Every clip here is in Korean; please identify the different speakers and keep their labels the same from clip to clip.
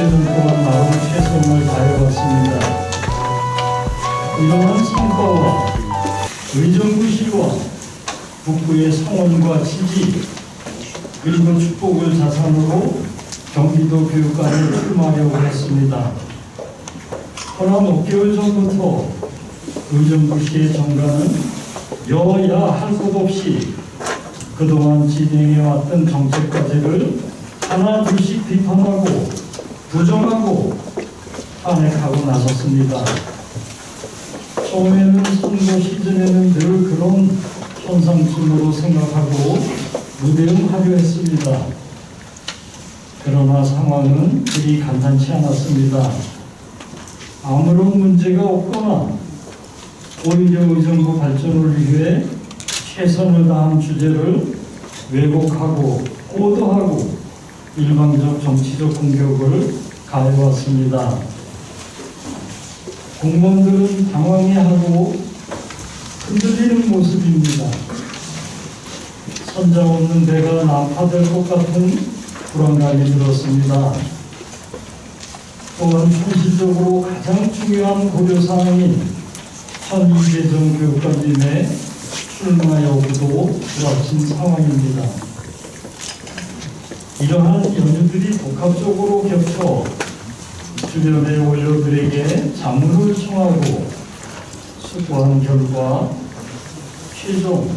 Speaker 1: 6개년 동안 나름 최선을 다해왔습니다. 이러한 성과와 의정부시와 북부의 성원과 지지 그리고 축복을 자산으로 경기도 교육관에 출마하려고 했습니다. 그러나 몇 개월 전부터 의정부시의 정가는 여야 할 것 없이 그동안 진행해왔던 정책 과제를 하나 둘씩 비판하고 부정하고 탄핵하고 나섰습니다. 처음에는 선거 시즌에는 늘 그런 현상쯤으로 생각하고 무대응하려 했습니다. 그러나 상황은 그리 간단치 않았습니다. 아무런 문제가 없거나 오히려 의정부 발전을 위해 최선을 다한 주제를 왜곡하고 꼬도하고 일방적 정치적 공격을 가해왔습니다. 공무원들은 당황해하고 흔들리는 모습입니다. 선장 없는 배가 난파될 것 같은 불안감이 들었습니다. 또한 현실적으로 가장 중요한 고려사항인 현이재정 교육감님의 출마 여부도 부닥친 상황입니다. 이러한 연유들이 복합적으로 겹쳐 주변의 원료들에게 자문을 청하고 수고한 결과 최종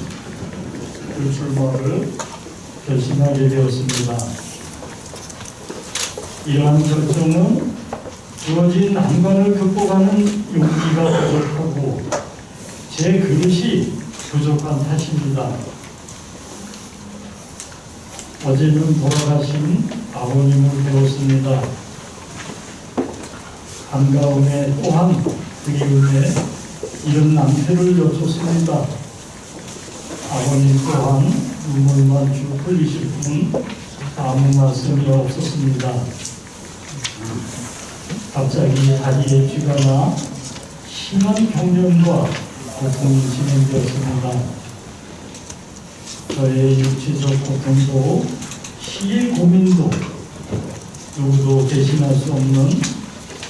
Speaker 1: 불출마를 결심하게 되었습니다. 이러한 결정은 주어진 난관을 극복하는 용기가 부족하고 제 그릇이 부족한 탓입니다. 어제는 돌아가신 아버님을 배웠습니다. 한가운데 또한 그리움에 이런 낭패를 여쭙습니다. 아버님 또한 눈물만 쭉 흘리실 뿐 아무 말씀이 없었습니다. 갑자기 다리에 쥐가 나 심한 경련과 고통이 진행되었습니다. 저의 육체적 고통도 시의 고민도 누구도 대신할 수 없는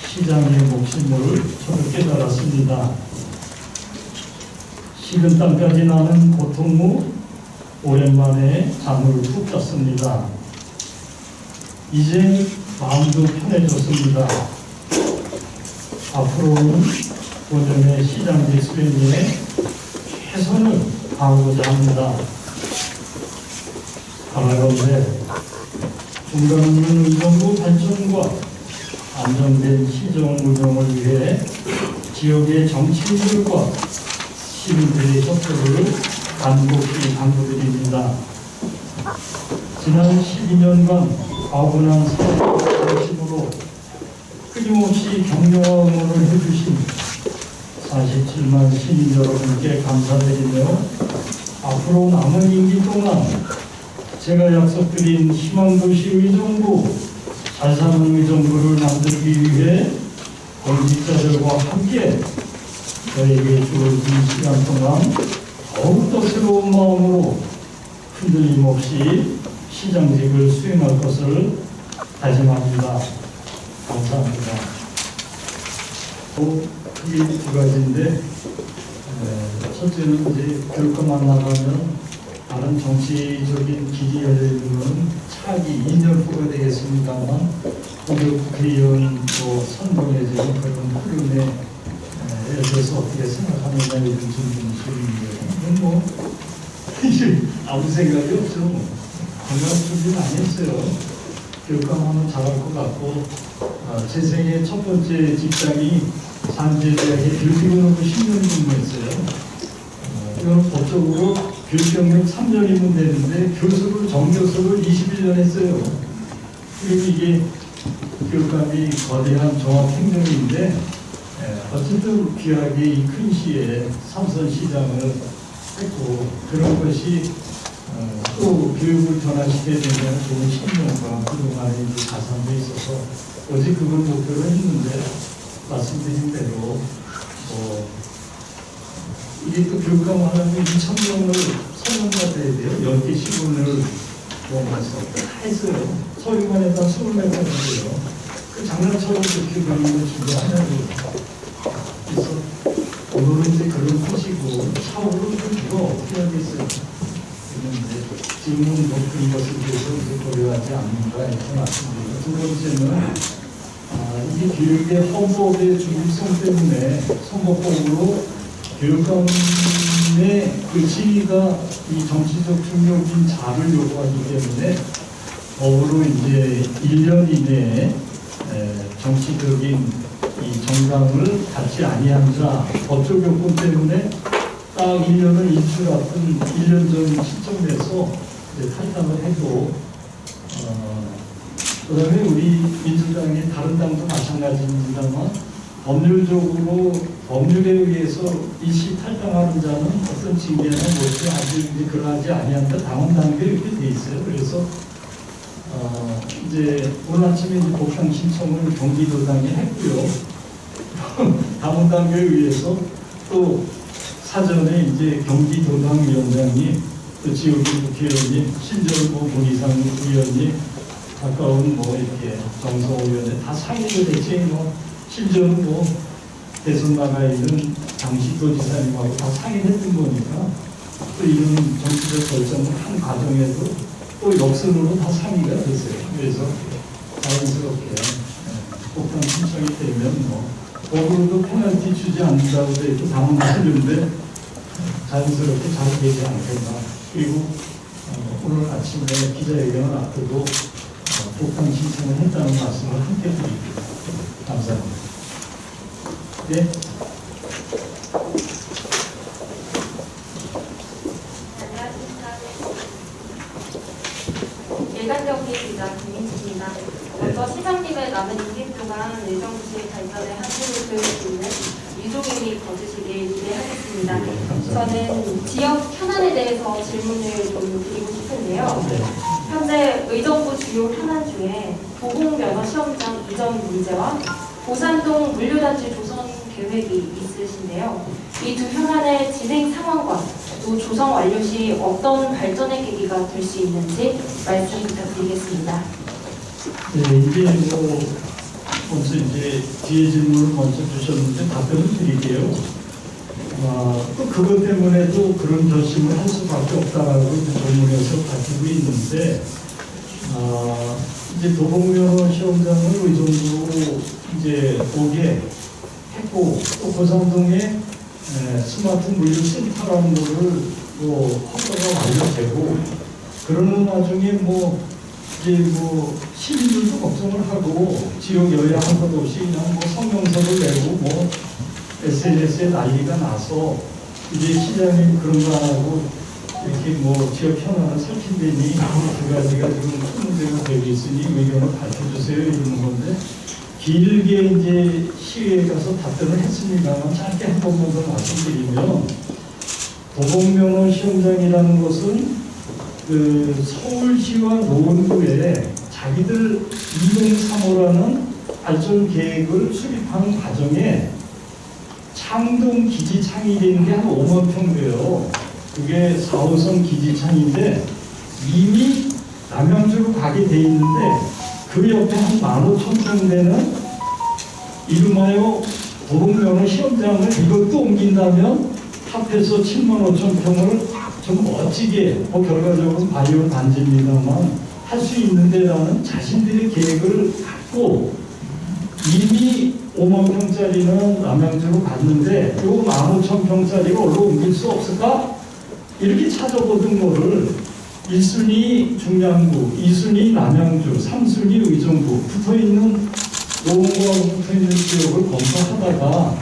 Speaker 1: 시장의 몫임을 저도 깨달았습니다. 식은 땀까지 나는 고통 후 오랜만에 잠을 푹 잤습니다. 이제 마음도 편해졌습니다. 앞으로는 본연의 시장의 수행에 최선을 다하고자 합니다. 바라건대 중간 없는 의정부 발전과 안정된 시정 운영을 위해 지역의 정치인들과 시민들의 협조를 간곡히 당부드립니다. 지난 12년간 과분한 사회적 관심으로 끊임없이 격려와 응원을 해주신 47만 시민 여러분께 감사드리며 앞으로 남은 임기 동안 제가 약속드린 희망도시 의정부, 잘 사는 의정부를 만들기 위해 공직자들과 함께 저에게 주어진 시간 동안 더욱더 새로운 마음으로 흔들림 없이 시장직을 수행할 것을 다짐합니다. 감사합니다. 크게 두 가지인데, 첫째는 이제 교육감만 나가면 다른 정치적인 길이 열리는 차기 2년 후가 되겠습니다만, 오늘 국회의원 선거에서 그런 흐름에 대해서 어떻게 생각하느냐에 대한 질문이에요. 아무 생각이 없죠. 건강 준비는 안 했어요. 교육감하면 잘할 것 같고, 제 생애 첫 번째 직장이 산지대학의 교육경력으로 10년 근무했어요. 이건 법적으로 교육경력 3년이면 되는데 교수를 정교수를 21년 했어요. 그리고 이게 교육감이 거대한 종합행정인데 어쨌든 귀하게 이 큰 시에 삼선시장을 했고 그런 것이 또 교육을 전환시켜야 되는 좋은 신념과 그동안에 가산돼 있어서 오직 그걸 목표로 했는데 말씀드린 대로 이게 또 교육감 하려면 2,000명을 서명받아야 돼요. 10개 시군을 모아서 다 했어요. 서류만 해도 20명 하는데요. 그 장난처럼 그렇게 그림을 준비하냐고. 그래서 오늘은 이제 그런 소식으로 차후로 누가 어떻게 하겠어요. 그런데 지금은 뭐 그런 것에 대해서 이제 고려하지 않는가 이렇게 말씀드리고, 두 번째는 이게 교육의 헌법의 중립성 때문에 선거법으로 교육감의 그 지위가 이 정치적 중립인 자를 요구하기 때문에 법으로 이제 1년 이내에 정치적인 이 정당을 갖지 아니한 자, 법적 요건 때문에 딱 1년을 일출 앞둔 1년 전 시점에서 이제 탈당을 해도 그 다음에 우리 민주당의 다른 당도 마찬가지입니다만 법률적으로 법률에 의해서 일시 탈당하는 자는 어떤 징계나 못이 아직 이제 그러하지 아니한다 당원 단계에 이렇게 돼 있어요. 그래서 이제 오늘 아침에 이제 복당 신청을 경기도당에 했고요. 당원 단계에 의해서 또 사전에 이제 경기도당 위원장님, 또 지역구 국회의원님, 심지어 뭐 문희상 의원님, 가까운 뭐 이렇게 정성호 의원님 다 상의를 대체 뭐 심지어는 뭐 대선 나가 있는 당시도지사님하고 다 상의했던 거니까 또 이런 정치적 결정을 한 과정에도 또 역선으로 다 상의가 됐어요. 그래서 자연스럽게 복당 신청이 되면 뭐 법으로도 페널티 주지 않는다고 해도 당원 하는데 자연스럽게 잘 되지 않겠나. 그리고 오늘 아침에 기자회견을 앞두고 복당 신청을 했다는 말씀을 함께 드립니다. 감사합니다. 네.
Speaker 2: 일간경기 기자 김민지입니다. 먼저 시장님의 남은 임기 동안 의정부의 발전에 한 수를 그을 수 있는 유종임이 거주시길 기대하겠습니다. 저는 지역 현안에 대해서 질문을 좀 드리고 싶은데요. 현재 의정부 주요 현안 중에 도봉면허 시험장 이전 문제와 보산동 물류단지 조성 계획이 있으신데요. 이 두 현안의 진행 상황과 또 조성 완료 시 어떤 발전의 계기가 될 수 있는지 말씀 부탁드리겠습니다.
Speaker 1: 네, 이게 뭐 먼저 이제 뒤에 질문을 먼저 주셨는데 답변을 드릴게요. 또 그것 때문에도 그런 결심을 할 수밖에 없다라고 조문에서 밝히고 있는데, 이제 도봉면허 시험장을 의정부로 이제 오게 했고, 또 고산동에 스마트 물류센터라는 거를 뭐 허가가 완료되고, 그러는 와중에 이제 시민들도 걱정을 하고 지역 여야 한 것 없이 그냥 성명서를 내고 SNS에 난리가 나서 이제 시장님 그런 거 안 하고 이렇게 지역 현안을 살핀다니 두 가지가 지금 큰 문제가 되고 있으니 의견을 밝혀주세요 이러는 건데, 길게 이제 시의회에 가서 답변을 했습니다만 짧게 한 번만 더 말씀드리면, 도봉면허 시험장이라는 것은 그 서울시와 노원구에 자기들 2035라는 발전 계획을 수립하는 과정에 창동 기지창이 되는 게 한 5만 평 돼요. 그게 4호선 기지창인데 이미 남양주로 가게 돼 있는데, 그 옆에 한 15,000평 되는 이름하여 도봉면허 시험장을 이것도 옮긴다면 합해서 75,000평을 좀 멋지게 결과적으로 바이오 단지입니다만 할 수 있는 데라는 자신들의 계획을 갖고 이미 5만 평짜리는 남양주로 갔는데 요 15,000평짜리가 얼른 옮길 수 없을까? 이렇게 찾아보던 거를 1순위 중량구, 2순위 남양주, 3순위 의정부 붙어있는 노원구하고 붙어있는 지역을 검토하다가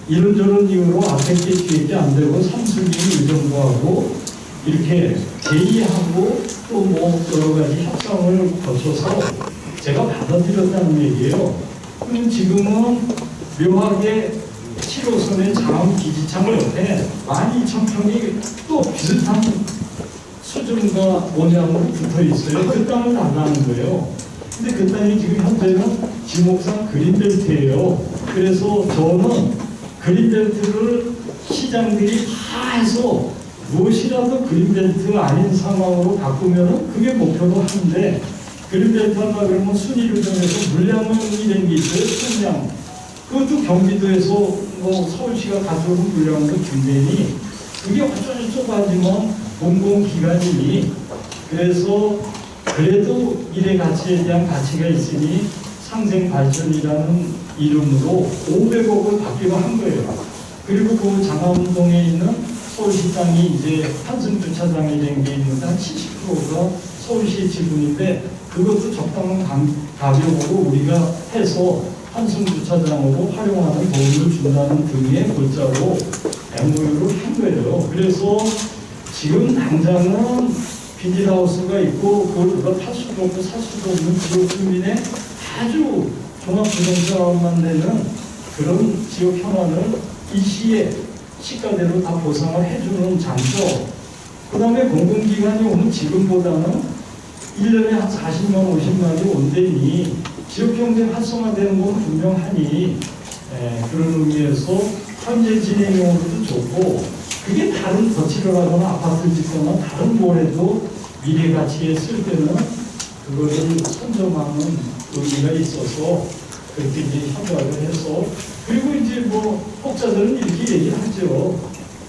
Speaker 1: 이런저런 이유로 앞에 게 뒤에 게 안 되고 3순위 의정부하고 이렇게 제의하고 또 여러 가지 협상을 거쳐서 제가 받아들였다는 얘기예요. 그럼 지금은 묘하게 7호선의 장암 기지창을 옆에 12,000평이 또 비슷한 수준과 모양으로 붙어 있어요. 그 땅을 나가는 거예요. 근데 그 땅이 지금 현재는 지목상 그린벨트예요. 그래서 저는 그린벨트를 시장들이 다 해서 무엇이라도 그린벨트 아닌 상황으로 바꾸면은 그게 목표로 하는데, 그림벨트 한다 그러면 순위를 정해서 물량이 되는 게 있어요. 순량. 그것도 경기도에서 뭐 서울시가 가져오는 물량으로 준대니 그게 어쩌고저쩌고 하지만 공공기관이니 그래서 그래도 일의 가치에 대한 가치가 있으니 상생발전이라는 이름으로 500억을 받기로 한 거예요. 그리고 그 장안동에 있는 서울시 땅이 이제 한승주차장이 된 게 있는데 한 70%가 서울시 지분인데 그것도 적당한 가격으로 우리가 해서 한승주차장으로 활용하는 도움을 준다는 등의 골자로 MOU를 한 거예요. 그래서 지금 당장은 비닐하우스가 있고 그걸 누가 탈 수도 없고 살 수도 없는 지역 주민의 아주 종합부동산만 내는 그런 지역 현안을 일시에 시가대로 다 보상을 해주는 장소. 그 다음에 공공기관이 오면 지금보다는 1년에 한 40만, 50만이 온대니 지역경제 활성화되는 건 분명하니 그런 의미에서 현재 진행용으로도 좋고 그게 다른 거치를 하거나 아파트를 짓거나 다른 뭘 해도 미래 가치에 쓸 때는 그거를 선점하는 의미가 있어서 그렇게 이제 협약을 해서 그리고 이제 뭐 혹자들은 이렇게 얘기를 하죠.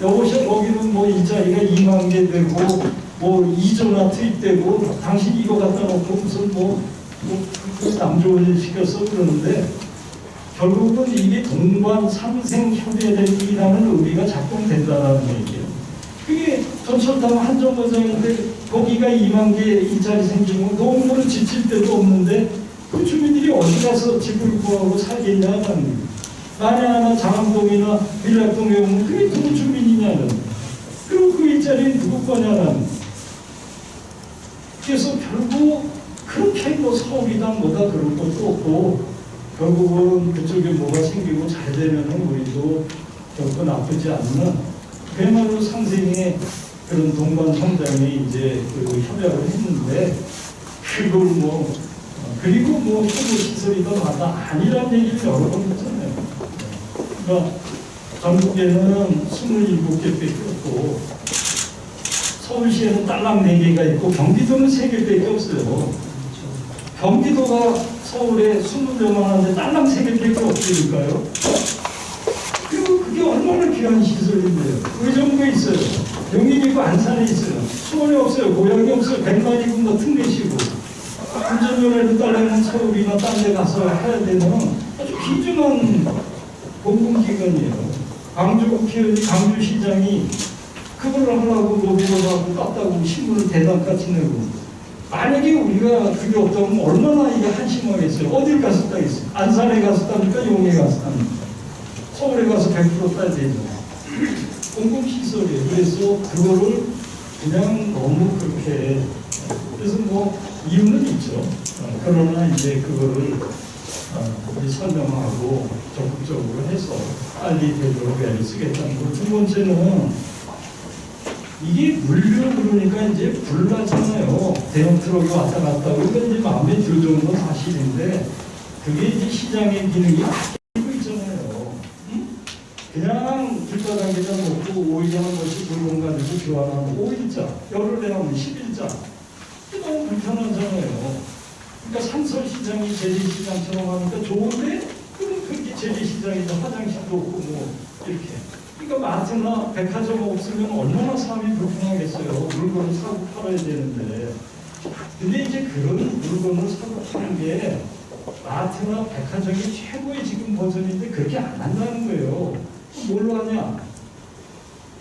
Speaker 1: 여기는 뭐 이 자리가 2만 개 되고 뭐 2조나 투입되고 당신 이거 갖다 놓고 무슨 남 좋은 일 시켰어 그러는데 결국은 이게 동반 상생 협의회라는 의미가 작동된다는 얘기예요. 그게 전철타운 한정거장인데 거기가 2만 개 일자리 생기면 농구를 지칠 데도 없는데 그 주민들이 어디 가서 집을 구하고 살겠냐는 거예요. 만에 하나 장안동이나 밀락동에 오면 그게 누구 주민이냐는 그리고 그 일자리는 누구 거냐는 그래서 결국 그렇게 뭐 서울이다 뭐다 그런 것도 없고 결국은 그쪽에 뭐가 생기고 잘 되면은 우리도 결코 나쁘지 않는 그야말로 상생의 그런 동반 성장에 이제 그 협약을 했는데 그걸 뭐 그리고 뭐 효도 시설이다 마다 아니란 얘기를 여러 번 했잖아요. 그러니까 전국에는 27개밖에 없고 서울시에는 딸랑 4개가 있고 경기도는 3개밖에 없어요. 경기도가 서울에 20명 하는데 딸랑 3개밖에 없으니까요. 그리고 그게 얼마나 귀한 시설인데요. 의정부에 있어요. 용인이고 안산에 있어요. 수원에 없어요. 고양이 없어요. 백만이고 뭐 틈내시고 운전면허를 따려면 서울이나 딴 데 가서 해야 되는 아주 귀중한 공공기관이에요. 광주국회의원이 광주시장이 그걸 하려고 로비를 하고 깠다고 신문을 대단까지 내고 만약에 우리가 그게 없다면 얼마나 이게 한심하겠어요. 어딜 가서 따겠어요. 안산에 가서 따니까 용에 가서 따니까 서울에 가서 100% 따야 되죠. 공공시설이에요. 그래서 그거를 그냥 너무 그렇게 그래서 뭐 이유는 있죠. 그러나 이제 그거를 이제 설명하고 적극적으로 해서 빨리 되도록 애를 쓰겠다는 거. 두 번째는 이게 물류 그러니까 이제 불나잖아요. 대형 트럭이 왔다 갔다 그러니까 이제 마음에 들어오는 건 사실인데 그게 이제 시장의 기능이 바뀌고 있잖아요. 응? 그냥 길바닥에다 놓고 오일 하는 것이 물건 가지고 교환하는 5일자, 열흘에 하면 10일자 너무 불편하잖아요. 그러니까 상설시장이 재래시장처럼 하니까 좋은데 그럼 그게 재래시장이죠. 화장실도 없고 뭐 이렇게. 그러니까 마트나 백화점 없으면 얼마나 삶이 불편하겠어요. 물건을 사고 팔아야 되는데. 근데 이제 그런 물건을 사고 파는 게 마트나 백화점이 최고의 지금 버전인데 그렇게 안 한다는 거예요. 뭘로 하냐?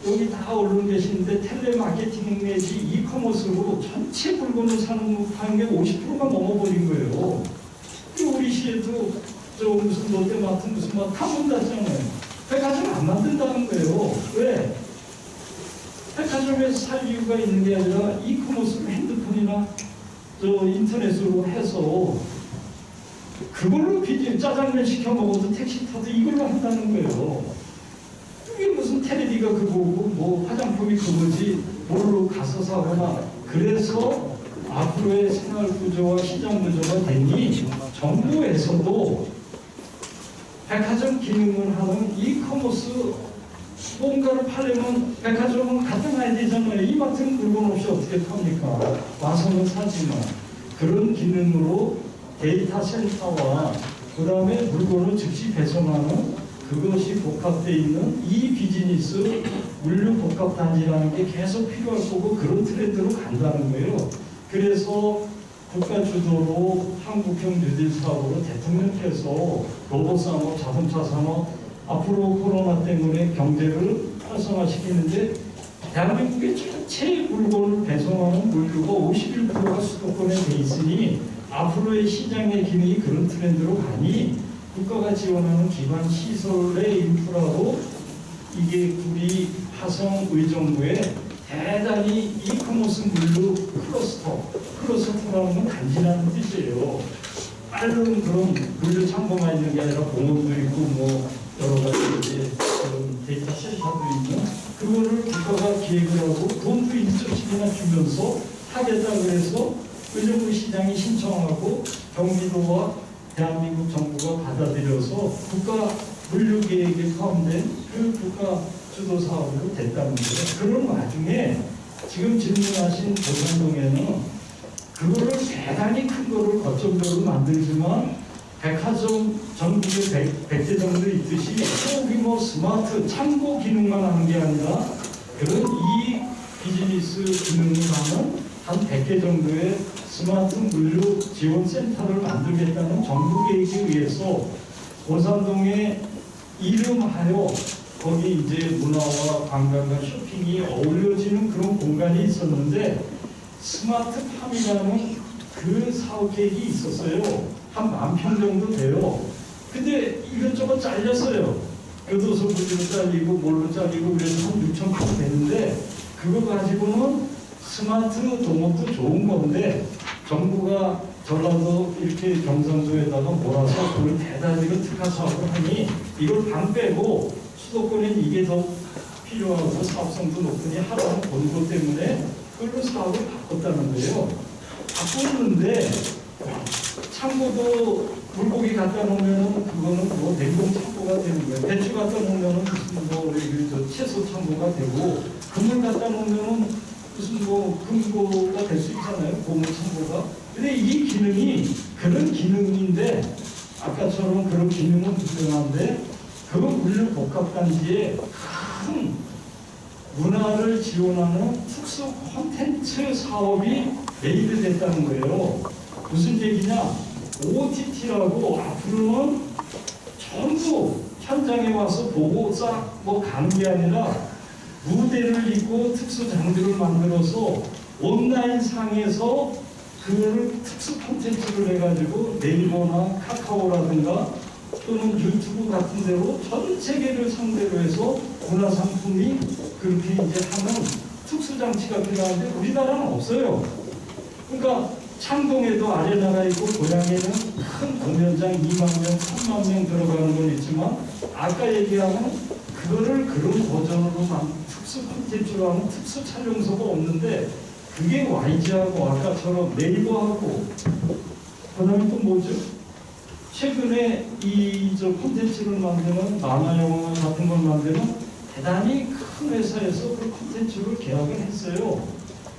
Speaker 1: 여기 다 언론 계시는데 텔레마케팅 내지 이커머스로 전체 물건을 사는 게 50%가 넘어버린 거예요. 그리고 우리 시에도 저 무슨 롯데마트 무슨 다 문 닫잖아요. 백화점 안 만든다는 거예요. 왜? 백화점에서 살 이유가 있는 게 아니라 이커머스로 핸드폰이나 저 인터넷으로 해서 그걸로 짜장면 시켜 먹어도 택시 타도 이걸로 한다는 거예요. 이게 무슨 텔레비가 그거고 뭐 화장품이 그거지 뭘로 가서 사거나 그래서 앞으로의 생활 구조와 시장 구조가 되니 정부에서도 백화점 기능을 하는 이커머스 뭔가를 팔려면 백화점은 갖다 놔야 되잖아요. 이마트는 물건 없이 어떻게 팝니까? 와서는 사지만 그런 기능으로 데이터 센터와 그 다음에 물건을 즉시 배송하는 그것이 복합되어 있는 이 비즈니스 물류 복합 단지라는 게 계속 필요할 거고 그런 트렌드로 간다는 거예요. 그래서 국가 주도로 한국형 뉴딜 사업으로 대통령께서 로봇 산업, 자동차 산업 앞으로 코로나 때문에 경제를 활성화시키는데 대한민국의 전체 물건을 배송하는 물류가 51%가 수도권에 돼 있으니 앞으로의 시장의 기능이 그런 트렌드로 가니 국가가 지원하는 기반 시설의 인프라로 이게 구리, 화성, 의정부에 대단히 이커머스 물류 클러스터라는 건 간지나는 뜻이에요. 빠른 그런 물류 창고만 있는 게 아니라 공원도 있고 뭐 여러 가지 이제 그런 데이터 센터도 있는 그거를 국가가 기획을 하고 돈도 일정씩이나 주면서 하겠다 그래서 의정부 시장이 신청하고 경기도와 대한민국 정부가 받아들여서 국가 물류 계획에 포함된 그 국가 주도 사업으로 됐다는 거예요. 그런 와중에 지금 질문하신 보성동에는 그거를 대단히 큰 거를 거점적으로 만들지만 백화점 전국에 100개 정도 있듯이 소규모 스마트 창고 기능만 하는 게 아니라 그런 이 비즈니스 기능을 하는 한 100개 정도의 스마트 물류 지원 센터를 만들겠다는 정부 계획에 의해서 고산동에 이름하여 거기 이제 문화와 관광과 쇼핑이 어우러지는 그런 공간이 있었는데 스마트팜이라는 그 사업 계획이 있었어요. 한 10,000평 정도 돼요. 근데 이것저것 잘렸어요. 교도소 부지로 잘리고 뭘로 잘리고 그래서 한 6,000평 되는데 그거 가지고는 스마트 동업도 좋은 건데 정부가 전라도 이렇게 경상도에다가 몰아서 그걸 대단히로 특화 사업을 하니 이걸 반 빼고 수도권엔 이게 더 필요하고 사업성도 높으니 하라는 권고 때문에 그걸로 사업을 바꿨다는 거예요. 바꿨는데 창고도 물고기 갖다 놓으면은 그거는 뭐 냉동 창고가 되는 거예요. 배추 갖다 놓으면은 무슨 뭐 우리 저 채소 창고가 되고 금을 갖다 놓으면은 무슨 뭐 금고가 될 수 있잖아요. 고물 창고가. 근데 이 기능이 그런 기능인데 아까처럼 그런 기능은 분명한데 그 물류 복합단지에 큰 문화를 지원하는 특수 콘텐츠 사업이 메이드 됐다는 거예요. 무슨 얘기냐? OTT라고 앞으로는 전부 현장에 와서 보고 싹 뭐 가는 게 아니라 무대를 잇고 특수 장비를 만들어서 온라인 상에서 그거를 특수 콘텐츠를 해가지고 네이버나 카카오라든가 또는 유튜브 같은 데로 전 세계를 상대로 해서 문화상품이 그렇게 이제 하는 특수장치가 필요한데 우리나라는 없어요. 그러니까 창동에도 아레나가 있고 고향에는 큰 공연장 2만 명, 3만 명 들어가는 건 있지만 아까 얘기하는 그거를 그런 버전으로 특수 콘텐츠로 하는 특수 촬영소가 없는데 그게 YG하고 아까처럼 네이버하고 그다음에 또 뭐죠? 최근에 이 저 콘텐츠를 만드는 만화 영화 같은 걸 만드는 대단히 큰 회사에서 그 콘텐츠를 계약을 했어요.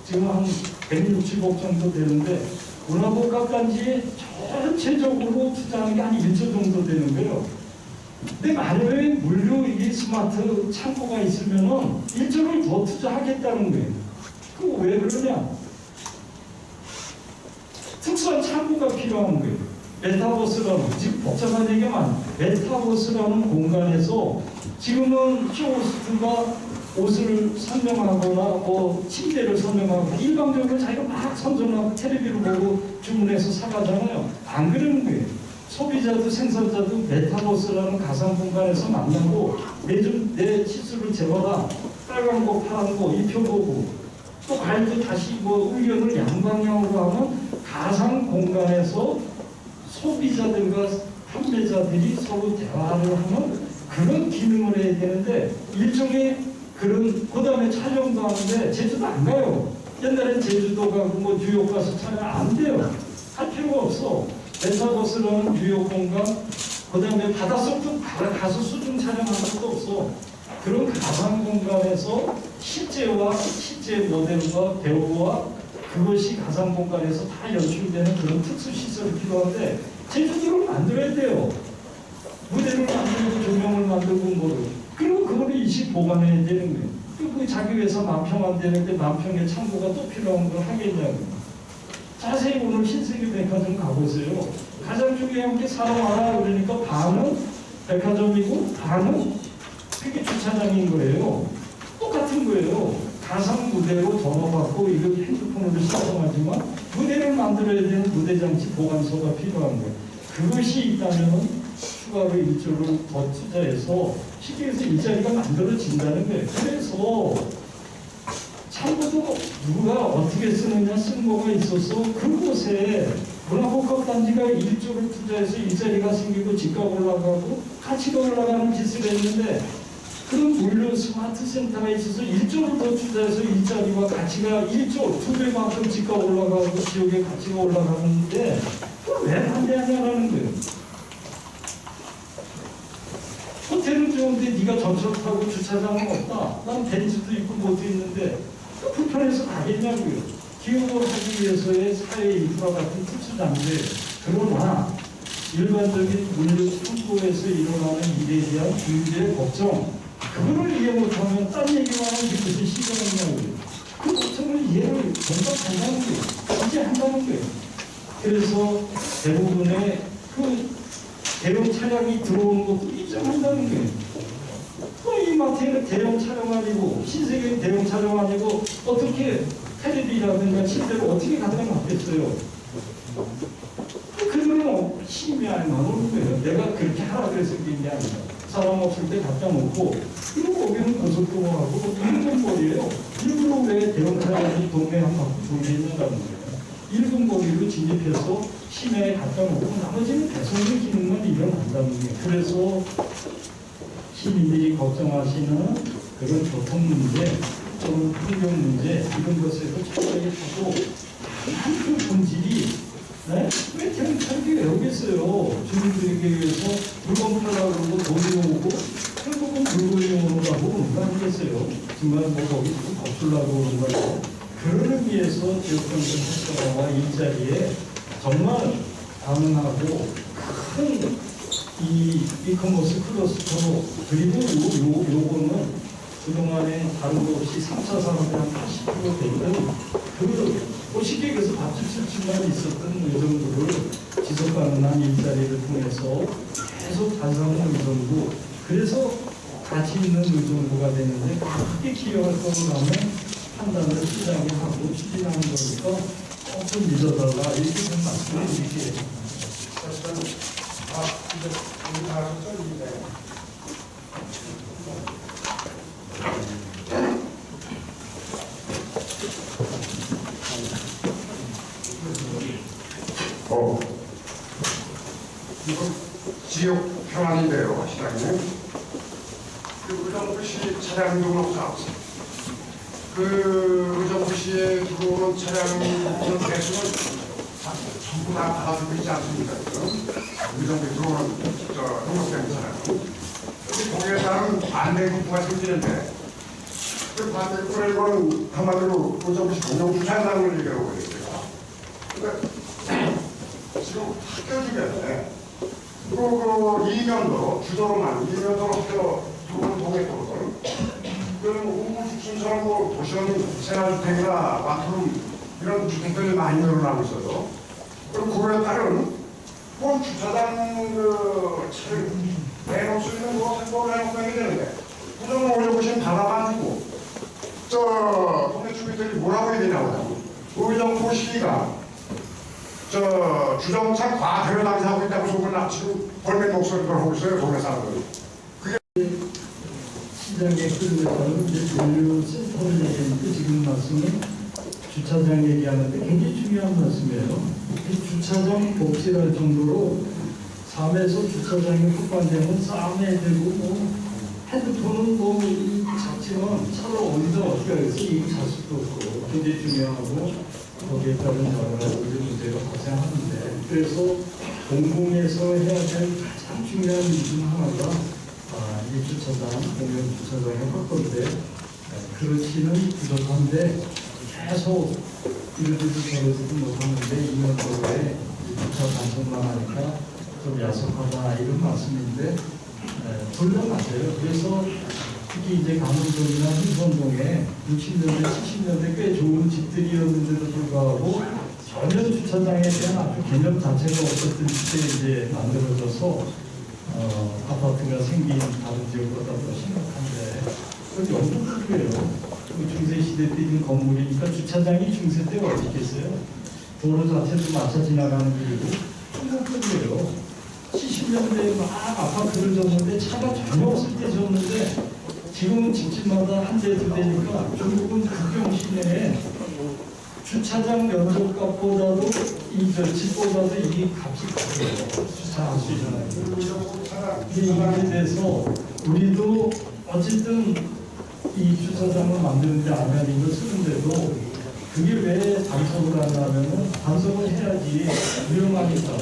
Speaker 1: 지금 한 160억 정도 되는데 문화복합단지에 전체적으로 투자하는 게 한 1조 정도 되는 거예요. 근데 만약에 물류 이게 스마트 창고가 있으면은 1조를 더 투자하겠다는 거예요. 그거 왜 그러냐? 특수한 창고가 필요한 거예요. 메타버스라는, 지금 복잡한 얘기가 많아요. 메타버스라는 공간에서 지금은 쇼호스트가 옷을 선정하거나 뭐 침대를 선정하고 일방적으로 자기가 막 선정하고 텔레비를 보고 주문해서 사가잖아요. 안 그러는 거예요. 소비자도 생산자도 메타버스라는 가상 공간에서 만나고 내 치수를 재봐라. 빨간 거, 파란 거 입혀보고 또 과일도 다시 뭐 의견을 양방향으로 하는 가상 공간에서 소비자들과 판매자들이 서로 대화를 하는 그런 기능을 해야 되는데 일종의 그런 그 다음에 촬영도 하는데 제주도 안 가요. 옛날엔 제주도 가고 뭐 뉴욕 가서 촬영 안 돼요. 할 필요가 없어. 메타버스라는 뉴욕 공간 그 다음에 바닷속도 가서 수중 촬영하는 것도 없어. 그런 가상 공간에서 실제 모델과 배우와 그것이 가상공간에서 다 연출되는 그런 특수시설이 필요한데 제주도를 만들어야 돼요. 무대를 만들고 조명을 만들고 뭐를. 그리고 그거를 일시 보관해야 되는 거예요. 그리고 자기 회사 만평 안 되는데 만평의 창고가 또 필요한 걸 하겠냐고요. 자세히 오늘 신세계 백화점 가보세요. 가장 중요한 게 사람 하나 그러니까 반은 백화점이고 반은 그게 주차장인 거예요. 똑같은 거예요. 가상 무대로 전화받고 이거 핸드폰으로 신청하지만 무대를 만들어야 되는 무대장치 보관소가 필요한 거예요. 그것이 있다면 추가로 1조를 더 투자해서 쉽게 해서 일자리가 만들어진다는 거예요. 그래서 참고도 누가 어떻게 쓰느냐 쓸모가 있어서 그곳에 문화복합단지가 1조를 투자해서 일자리가 생기고 집값 올라가고 가치가 올라가는 짓을 했는데 그런 물류 스마트 센터가 있어서 1조를 더 투자해서 일자리와 가치가 1조, 2배만큼 집값 올라가고 지역의 가치가 올라가는데 그걸 왜 반대하냐라는 거예요. 호텔은 좋은데 네가 전철 타고 주차장은 없다. 난 벤츠도 있고 뭐도 있는데 그 불편해서 가겠냐고요. 기업을 하기 위해서의 사회 인프라 같은 특수장비. 그러나 일반적인 물류 창고에서 일어나는 일에 대한 규제의 걱정, 그거를 이해 못하면 딴 얘기만 하면 무슨 시간이냐고요. 그 걱정을 이해를 공감한다는 거예요. 이제 한다는 거예요. 그래서 대부분의 그 대형 차량이 들어오는 것도 인정한다는 거예요. 이 마트에는 대형 차량 아니고 신세계는 대형 차량 아니고 어떻게 텔레비라든가 침대를 어떻게 갖다 놨겠어요. 그들은 힘이 아니면 오는 거예요. 내가 그렇게 하라 그래서 그런 게 아니라 사람 없을 때 갖다 놓고 그리고 거기는 고속도로하고 일본 거리예요. 일부러 왜 대형 차량이 동네 한 바퀴 돌리는다는 거예요. 일본 거리로 진입해서 시내에 갖다 놓고 나머지는 배송의 기능만 일어난다는 거예요. 그래서 시민들이 걱정하시는 그런 교통 문제, 또는 환경 문제 이런 것에서 철저히 하고 그 본질이 왜 경찰이 왜 오겠어요? 주민들에게 위해서 물건 팔라고 그러고 돈이 오고 결국은 물건이 오는 거라고 그런 거 아니겠어요? 정말 뭐 거기 좀 거슬라고 그런 거고 그를 위해서 지역경제 활성화와 일자리에 정말 가능하고 큰 이 이커머스 클러스터로 그리고 요거는 그동안에 다른 거 없이 3차 산업의 한 80% 되는 그 쉽게 얘기해서 밥집만 있었던 의정부를 지속 가능한 일자리를 통해서 계속 반성하는 의정부 그래서 가치 있는 의정부가 되는데 그렇게 기여할 거라면 판단을 시장에 하고 추진하는 거니까 조금 믿어달라 이렇게 좀 말씀을 드릴게요.
Speaker 3: 이제 우리 다 하셨죠? 이거 지역 평안인데요, 시장님. 그 의정부시 차량 등록사 그 의정부시에 들어오는 차량 대수는 전부 다 받아주고 있지 않습니까? 의정부에 들어오는 등록된 차량. 여기 거기에 따른 반대급부가 생기는데 그 반대급부를 이거는 한마디로 의정부시 공영주차장을 얘기하고 있어요. 근데 지금 학교 중에 그 이면도로 주도로만 이면도로 학교 들어오는 동해도로들 그런 우후죽순처럼 뭐 도시원 생활주택이나 마트룸 이런 주택들이 많이 늘어나고 있어요. 그리고 그거에 따른 뭐 주차장 차를 내놓을 수 있는 거 생각을 해놓고 해야 되는데 부정을 올려보시면 받아가지고 동네 주민들이 뭐라고 해야 되냐고 의정부 시기가 주정차 과태료 낭사하고 있다고 속을 지금 벌매 목소리를 하고 있어요, 동네 사람들이.
Speaker 1: 시장에 끌려가는 물류센터를 얘기하는데 지금 말씀은 주차장 얘기하는데 굉장히 중요한 말씀이에요. 이 주차장 복지할 정도로 삶에서 주차장이 폭발되면 싸움에 들고 뭐 핸드폰은 뭐 잡지만 차를 어디다 어떻게 하겠어? 이 자식도 없고 굉장히 중요하고 거기에 따른 여러 가지 문제가 발생하는데 그래서 공공에서 해야 될 가장 중요한 일 중 하나가 이 주차장, 공영 주차장의 확보인데 그렇지는 부족한데 계속 이러지도 저러지도 못하는데 2년 도로에 주차 단속만 하니까 좀 야속하다 이런 말씀인데 둘 다 맞아요. 그래서 특히 이제 강릉동이나 흥선동에 60년대, 70년대 꽤 좋은 집들이었는데도 불구하고 전혀 주차장에 대한 아주 개념 자체가 없었던 시대에 이제 만들어져서 아파트가 생긴 다른 지역보다 더 심각한데 그건 영국이에요. 중세시대 때 있는 건물이니까 주차장이 중세 때 어디 있겠어요? 도로 자체도 마차 지나가는 길이고 한국급이에요. 70년대에 막 아파트를 졌는데 차가 전혀 없을 때 졌는데 지금은 집집마다 한 대, 두 대니까 결국은 국경 시내에 주차장 면적값보다도 저 집보다도 이 값이 커요. 주차할 수 있잖아요. 근데 이에 대해서 우리도 어쨌든 이 주차장을 만드는데 안간힘을 쓰는데도 그게 왜 단속을 하냐면은 단속을 해야지 위험하니까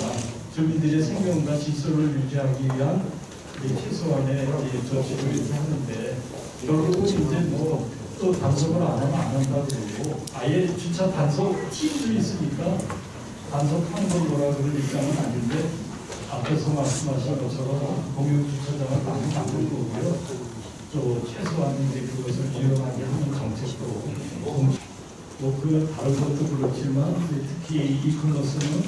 Speaker 1: 주민들의 생명과 질서를 유지하기 위한 최소한의 조치를 이렇게 하는데 결국은 이제 뭐 또 단속을 안 하면 안 한다고 그러고 아예 주차 단속 팀도 있으니까 단속하는 걸 뭐라 그럴 입장은 아닌데 앞에서 말씀하신 것처럼 공용 주차장을 많이 만들 거고요. 또 최소한 이제 그것을 유용하게 하는 정책도 뭐 그 다른 것도 그렇지만 특히 이클러스는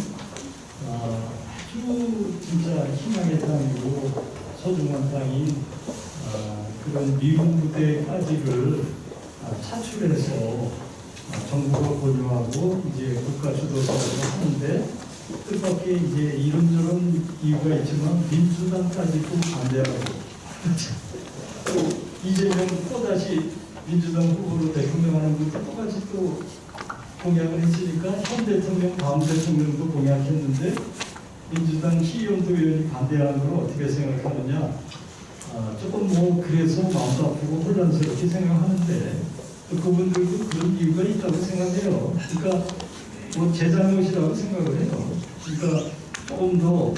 Speaker 1: 아주 진짜 희망의 땅이고 소중한 땅인 그런 미군 부대까지를 차출해서 정부가 보유하고 이제 국가 주도적으로 하는데 뜻밖의 이제 이런저런 이유가 있지만 민주당까지도 반대하고 또 이재명 또다시 민주당 후보로 대통령하는 분도 똑같이 또 공약을 했으니까 현 대통령 다음 대통령도 공약했는데 민주당 시의원도 의원이 반대하는 걸 어떻게 생각하느냐. 조금 뭐 그래서 마음도 아프고 혼란스럽게 생각하는데 또 그분들도 그런 이유가 있다고 생각해요. 그러니까 뭐 제 잘못이라고 생각을 해요. 그러니까 조금 더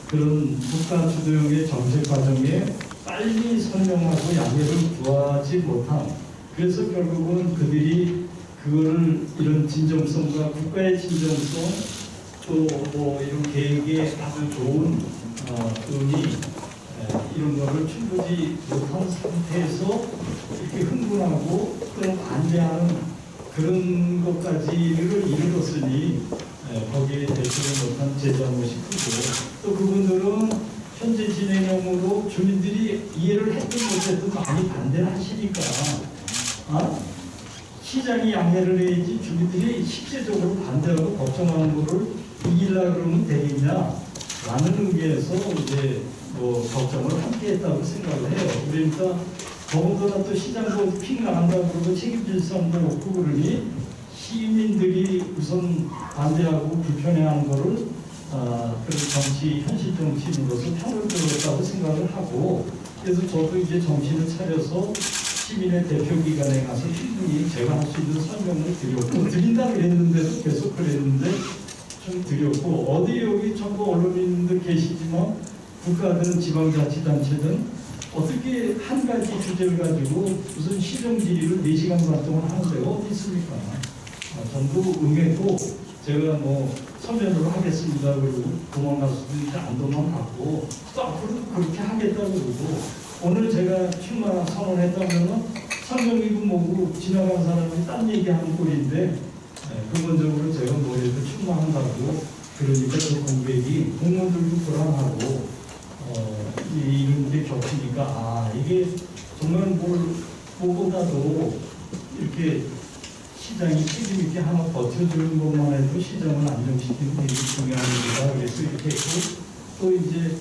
Speaker 1: 그런 국가 주도형의 정책 과정에 빨리 설명하고 양해를 구하지 못한 그래서 결국은 그들이 그거를 이런 진정성과 국가의 진정성 또 뭐 이런 계획에 아주 좋은 의미 이런 거를 충분히 못한 상태에서 이렇게 흥분하고 또는 반대하는 그런 것까지를 이르렀으니 거기에 대처를 못한 제 잘못이 크고 또 그분들은 현재 진행형으로 주민들이 이해를 했든 못했든 많이 반대를 하시니까 시장이 양해를 해야지 주민들이 실제적으로 반대하고 걱정하는 거를 이기려고 그러면 되겠냐 라는 의미에서 이제 뭐 걱정을 함께 했다고 생각을 해요. 그러니까 더군다나 또 시장도 픽 나간다고 그러고 책임질 사람도 없고 그러니 시민들이 우선 반대하고 불편해하는 거를 그런 정치, 현실 정치인으로서 편을 들었다고 생각을 하고 그래서 저도 이제 정신을 차려서 시민의 대표기관에 가서 충분히 제가 할 수 있는 설명을 드렸고 드린다 그랬는데도 계속 그랬는데 좀 드렸고 어디 여기 전부 언론인들 계시지만 국가든 지방자치단체든 어떻게 한 가지 주제를 가지고 무슨 시정 질의를 4시간 반 동안 하는 데가 어디 있습니까? 전부 응했고 제가 뭐 서면으로 하겠습니다 그러고 도망갈 수도 있는데 안 도망갔고 또 앞으로도 그렇게 하겠다고 그러고 오늘 제가 출마 선언했다면 성경이고 뭐고 지나간 사람이 딴 얘기하는 꼴인데 근본적으로 제가 뭐래도 출마한다고 그러니까 그 공백이 공무원들도 불안하고 이런 게 겹치니까 이게 정말 뭐보다도 이렇게 시장이 책임있게 하나 버텨주는 것만 해도 시장을 안정시키는 게 중요한 일이다. 그래서 이렇게 했고 또 이제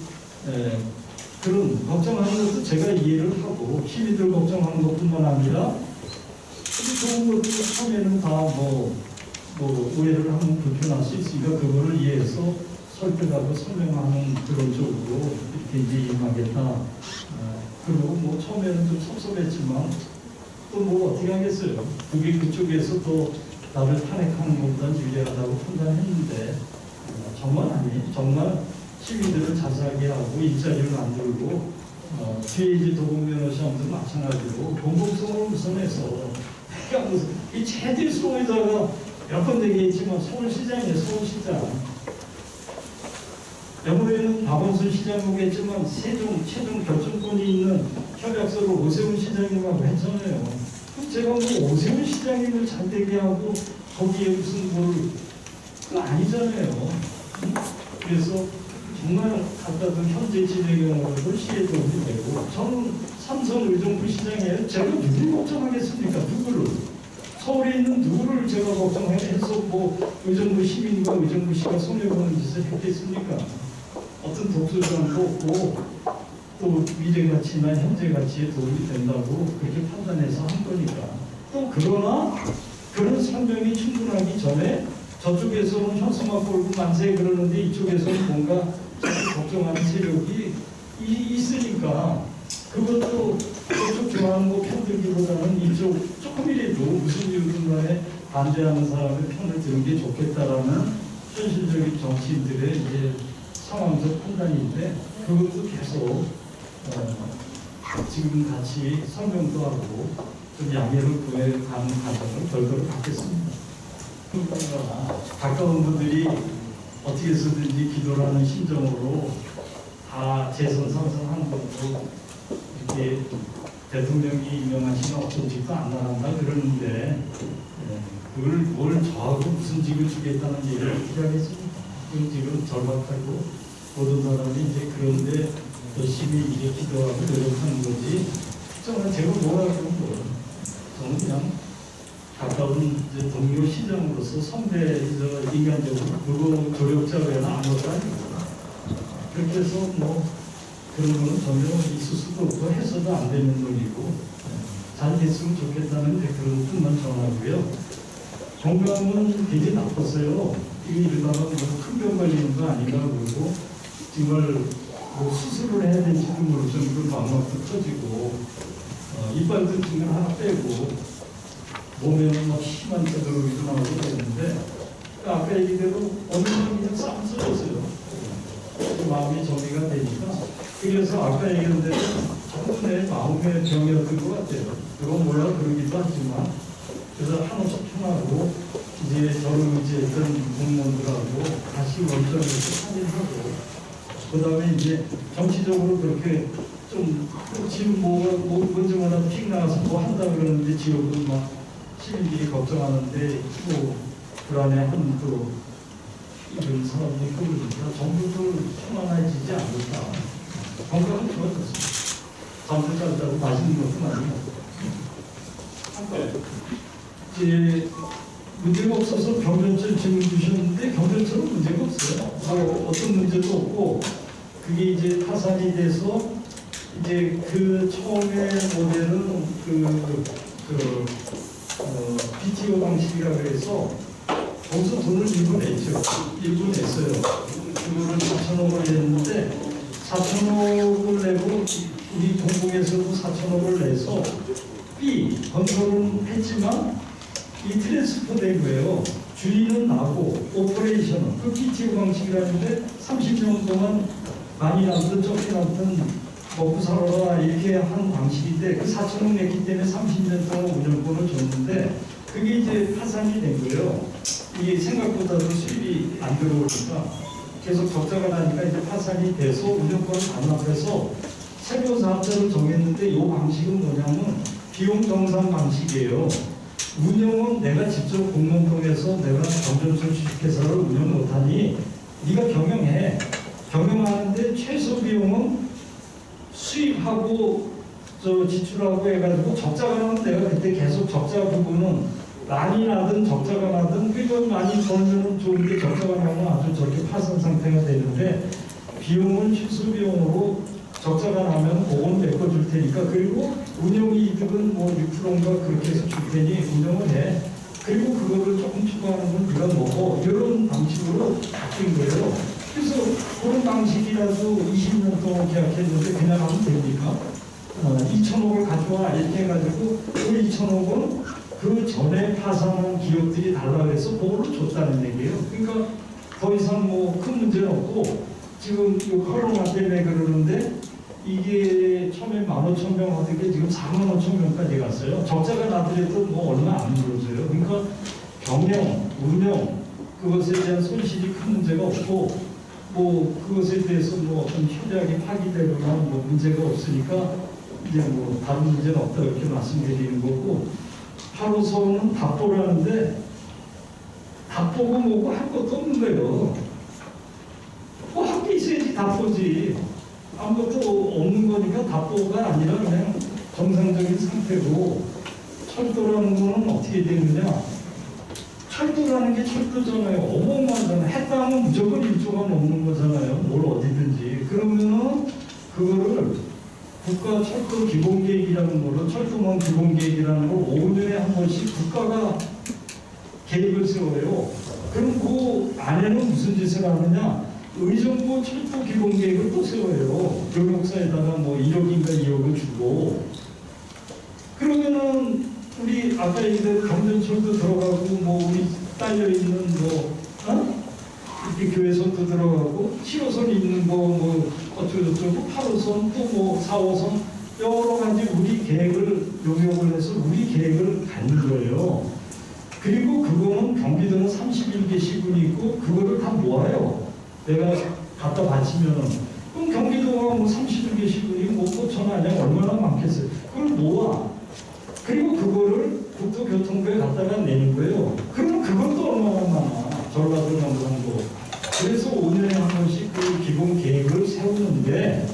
Speaker 1: 그런 걱정하는 것도 제가 이해를 하고 시민들 걱정하는 것뿐만 아니라 좋은 것도 처음에는 다 오해를 하면 불편할 수 있으니까 그거를 이해해서 설득하고 설명하는 그런 쪽으로 이렇게 이제 임하겠다. 그리고 뭐 처음에는 좀 섭섭했지만 또 뭐 어떻게 하겠어요. 그게 그쪽에서 또 나를 탄핵하는 것보다 유리하다고 판단했는데 정말 시민들을 자세하게 하고 일자리를 만들고 뒤에 이제 도공변호사도 마찬가지로 공공성을 우선해서 그러니까 이 최대수에다가 몇 번 얘기했지만 서울시장이에요, 서울시장. 이번에는 박원순 시장 오겠지만 최종 결정권이 있는 협약서를 오세훈 시장님하고 했잖아요. 그럼 제가 뭐 오세훈 시장님을 잘되게 하고 거기에 무슨 그거 아니잖아요. 응? 그래서 정말 갖다도 현재 진행형으로 시에 도움이 되고, 저는 삼선 의정부 시장이에요. 제가 누굴 걱정하겠습니까? 누구를? 서울에 있는 누구를 제가 걱정해서 뭐 의정부 시민과 의정부 시가 손해보는 짓을 했겠습니까? 어떤 독소장도 없고 또 미래 가치나 현재 가치에 도움이 된다고 그렇게 판단해서 한 거니까. 또 그러나 그런 설명이 충분하기 전에 저쪽에서는 현수막 걸고 만세 그러는데 이쪽에서는 뭔가 걱정하는 세력이 있으니까 그것도 저쪽 좋아하는 거 편들기보다는 이쪽 조금이라도 무슨 이유든 간에 반대하는 사람의 편을 드는 게 좋겠다라는 현실적인 정치인들의 이제 상황적 판단인데, 그것도 계속 지금 같이 설명도 하고 좀 양해를 구해가는 과정을 결과를 갖겠습니다. 그러나 가까운 분들이 어떻게 해서든지 기도를 하는 심정으로 다 재선 상승한 것도 이렇게 대통령이 임명하시면 어떤 직도 안 나간다 그러는데, 그걸 뭘 저하고 무슨 직을 주겠다는 얘기를 어떻게 하겠습니까? 그건 지금 절박하고 모든 사람이 이제 그런데 열심히 이제 기도하고 노력하는 거지, 특정한 제가 뭐라고 그런 거예요. 저는 그냥 가까운 이제 동료 시장으로서 선배 인간적으로 그거 조력자 외에는 아무것도 아니고, 그렇게 해서 뭐 그런 거는 전혀 있을 수도 없고 해서도 안 되는 일이고, 잘 됐으면 좋겠다는 그런 뜻만 전하고요. 건강은 되게 나빴어요. 이게 이러다가 큰 병 걸리는 거 아닌가 그러고, 정말 뭐 수술을 해야 될지도 모를 정도로 막막도 터지고, 이빨도 지금 하나 빼고, 몸에는 막 심한 뼈들이 나오고 그랬는데, 아까 얘기대로 어느 날 그냥 싹 쓰러졌어요. 마음이 정리가 되니까. 그래서 아까 얘기한 대로 전부 내 마음의 병이었던 것 같아요. 그건 몰라 그러기도 하지만, 그래서 한없이 편하고 이제 저를 의지했던 공무원들하고 다시 원점에서 확인하고, 그 다음에 이제 정치적으로 그렇게 좀 지금 뭐 먼저마다 픽 나가서 뭐 한다 그러는데 지역은 막 시민들이 걱정하는데 뭐 불안해하는 또 이런 사람들이 그러니까 정부도 편안해지지 않을까. 건강은 좋아졌습니다. 잠도 잘 자고 맛있는 것도 많이 먹고. 이제 문제가 없어서 경전철 질문 주셨는데 경전철은 문제가 없어요. 어떤 문제도 없고, 그게 이제 파산이 돼서 이제 그 처음에 모델은 BTO 방식이라 그래서 거기서 돈을 일부 냈죠. 일부 냈어요. 그거를 4천억을 냈는데 4천억을 내고 우리 동북에서도 4천억을 내서 B 건설은 했지만 이 트랜스포 된 거예요. 주인은 나고 오퍼레이션은 그 BTO 방식이라는데 30년 동안 많이 남든 적게 남든 먹고 살아라 이렇게 하는 방식인데, 그 4천억 냈기 때문에 30년 동안 운영권을 줬는데 그게 이제 파산이 된 거예요. 이게 생각보다도 수입이 안 들어오니까 계속 적자가 나니까 이제 파산이 돼서 운영권을 반납해서 새로운 사업자를 정했는데, 이 방식은 뭐냐면 비용 정산 방식이에요. 운영은 내가 직접 공무원 통해서 내가 경전철 주식회사를 운영 못하니 네가 경영해. 경영하는데 최소 비용은 수입하고 지출하고 해가지고 적자가 나면 내가 그때 계속 적자 부분은 많이 나든 적자가 나든, 그거 많이 벌면 좋은데 적자가 나면 아주 저렇게 파산 상태가 되는데, 비용은 최소 비용으로 적자가 나면 그건 메꿔줄 테니까, 그리고 운영 이득은 뭐 6%인가 그렇게 해서 줄 테니 운영을 해. 그리고 그거를 조금 추가하는 건 네가 먹어. 이런 방식으로 바뀐 거예요. 그래서 그런 방식이라도 20년 동안 계약했는데 그냥 하면 됩니까? 2천억을 가져와 이렇게 해가지고 그 2천억은 그 전에 파산한 기업들이 달라고 해서 그걸로 줬다는 얘기예요. 그러니까 더 이상 뭐 큰 문제는 없고, 지금 이 코로나 때문에 그러는데 이게 처음에 15,000명 하던 게 지금 45,000명까지 갔어요. 적자가 나더라도 뭐 얼마 안 들어져요. 그러니까 경영, 운영 그것에 대한 손실이 큰 문제가 없고 뭐 그것에 대해서 뭐 어떤 협약이 파기되거나 뭐 문제가 없으니까 이제 뭐 다른 문제는 없다 이렇게 말씀드리는 거고 8호선은 답보라는데 답보고 뭐고 할 것도 없는 거예요. 뭐 할 게 있어야지 답보지. 아무것도 없는 거니까 답보가 아니라 그냥 정상적인 상태고 철도라는 거는 어떻게 되느냐. 철도라는 게 철도잖아요. 어마어마하잖아요. 했다 하면 무조건 1조가 넘는 거잖아요. 뭘 어디든지. 그러면은 그거를 국가 철도 기본계획이라는 거로 철도망 기본계획이라는 걸 5년에 한 번씩 국가가 계획을 세워요. 그럼 그 안에는 무슨 짓을 하느냐? 의정부 철도 기본계획을 또 세워요. 교육사에다가 뭐 1억인가 2억을 주고. 그러면은 우리 아까 얘기한 경전철도 들어가고 뭐 우리 딸려 있는 뭐 이렇게 교회선도 들어가고 7호선 있는 거 뭐 어쩌고저쩌고 8호선 또 뭐 4호선 여러 가지 우리 계획을 용역을 해서 우리 계획을 갖는 거예요. 그리고 그거는 경기도는 31개 시군이 있고 그거를 다 모아요. 내가 갖다 바치면은 그럼 경기도가 뭐 31개 시군이 뭐 5천 아니야 얼마나 많겠어요. 그걸 모아. 그리고 그거를 국토교통부에 갖다가 내는 거예요. 그러면 그것도 얼마나 많아. 전라도 경상도. 그래서 5년에 한 번씩 그 기본 계획을 세우는데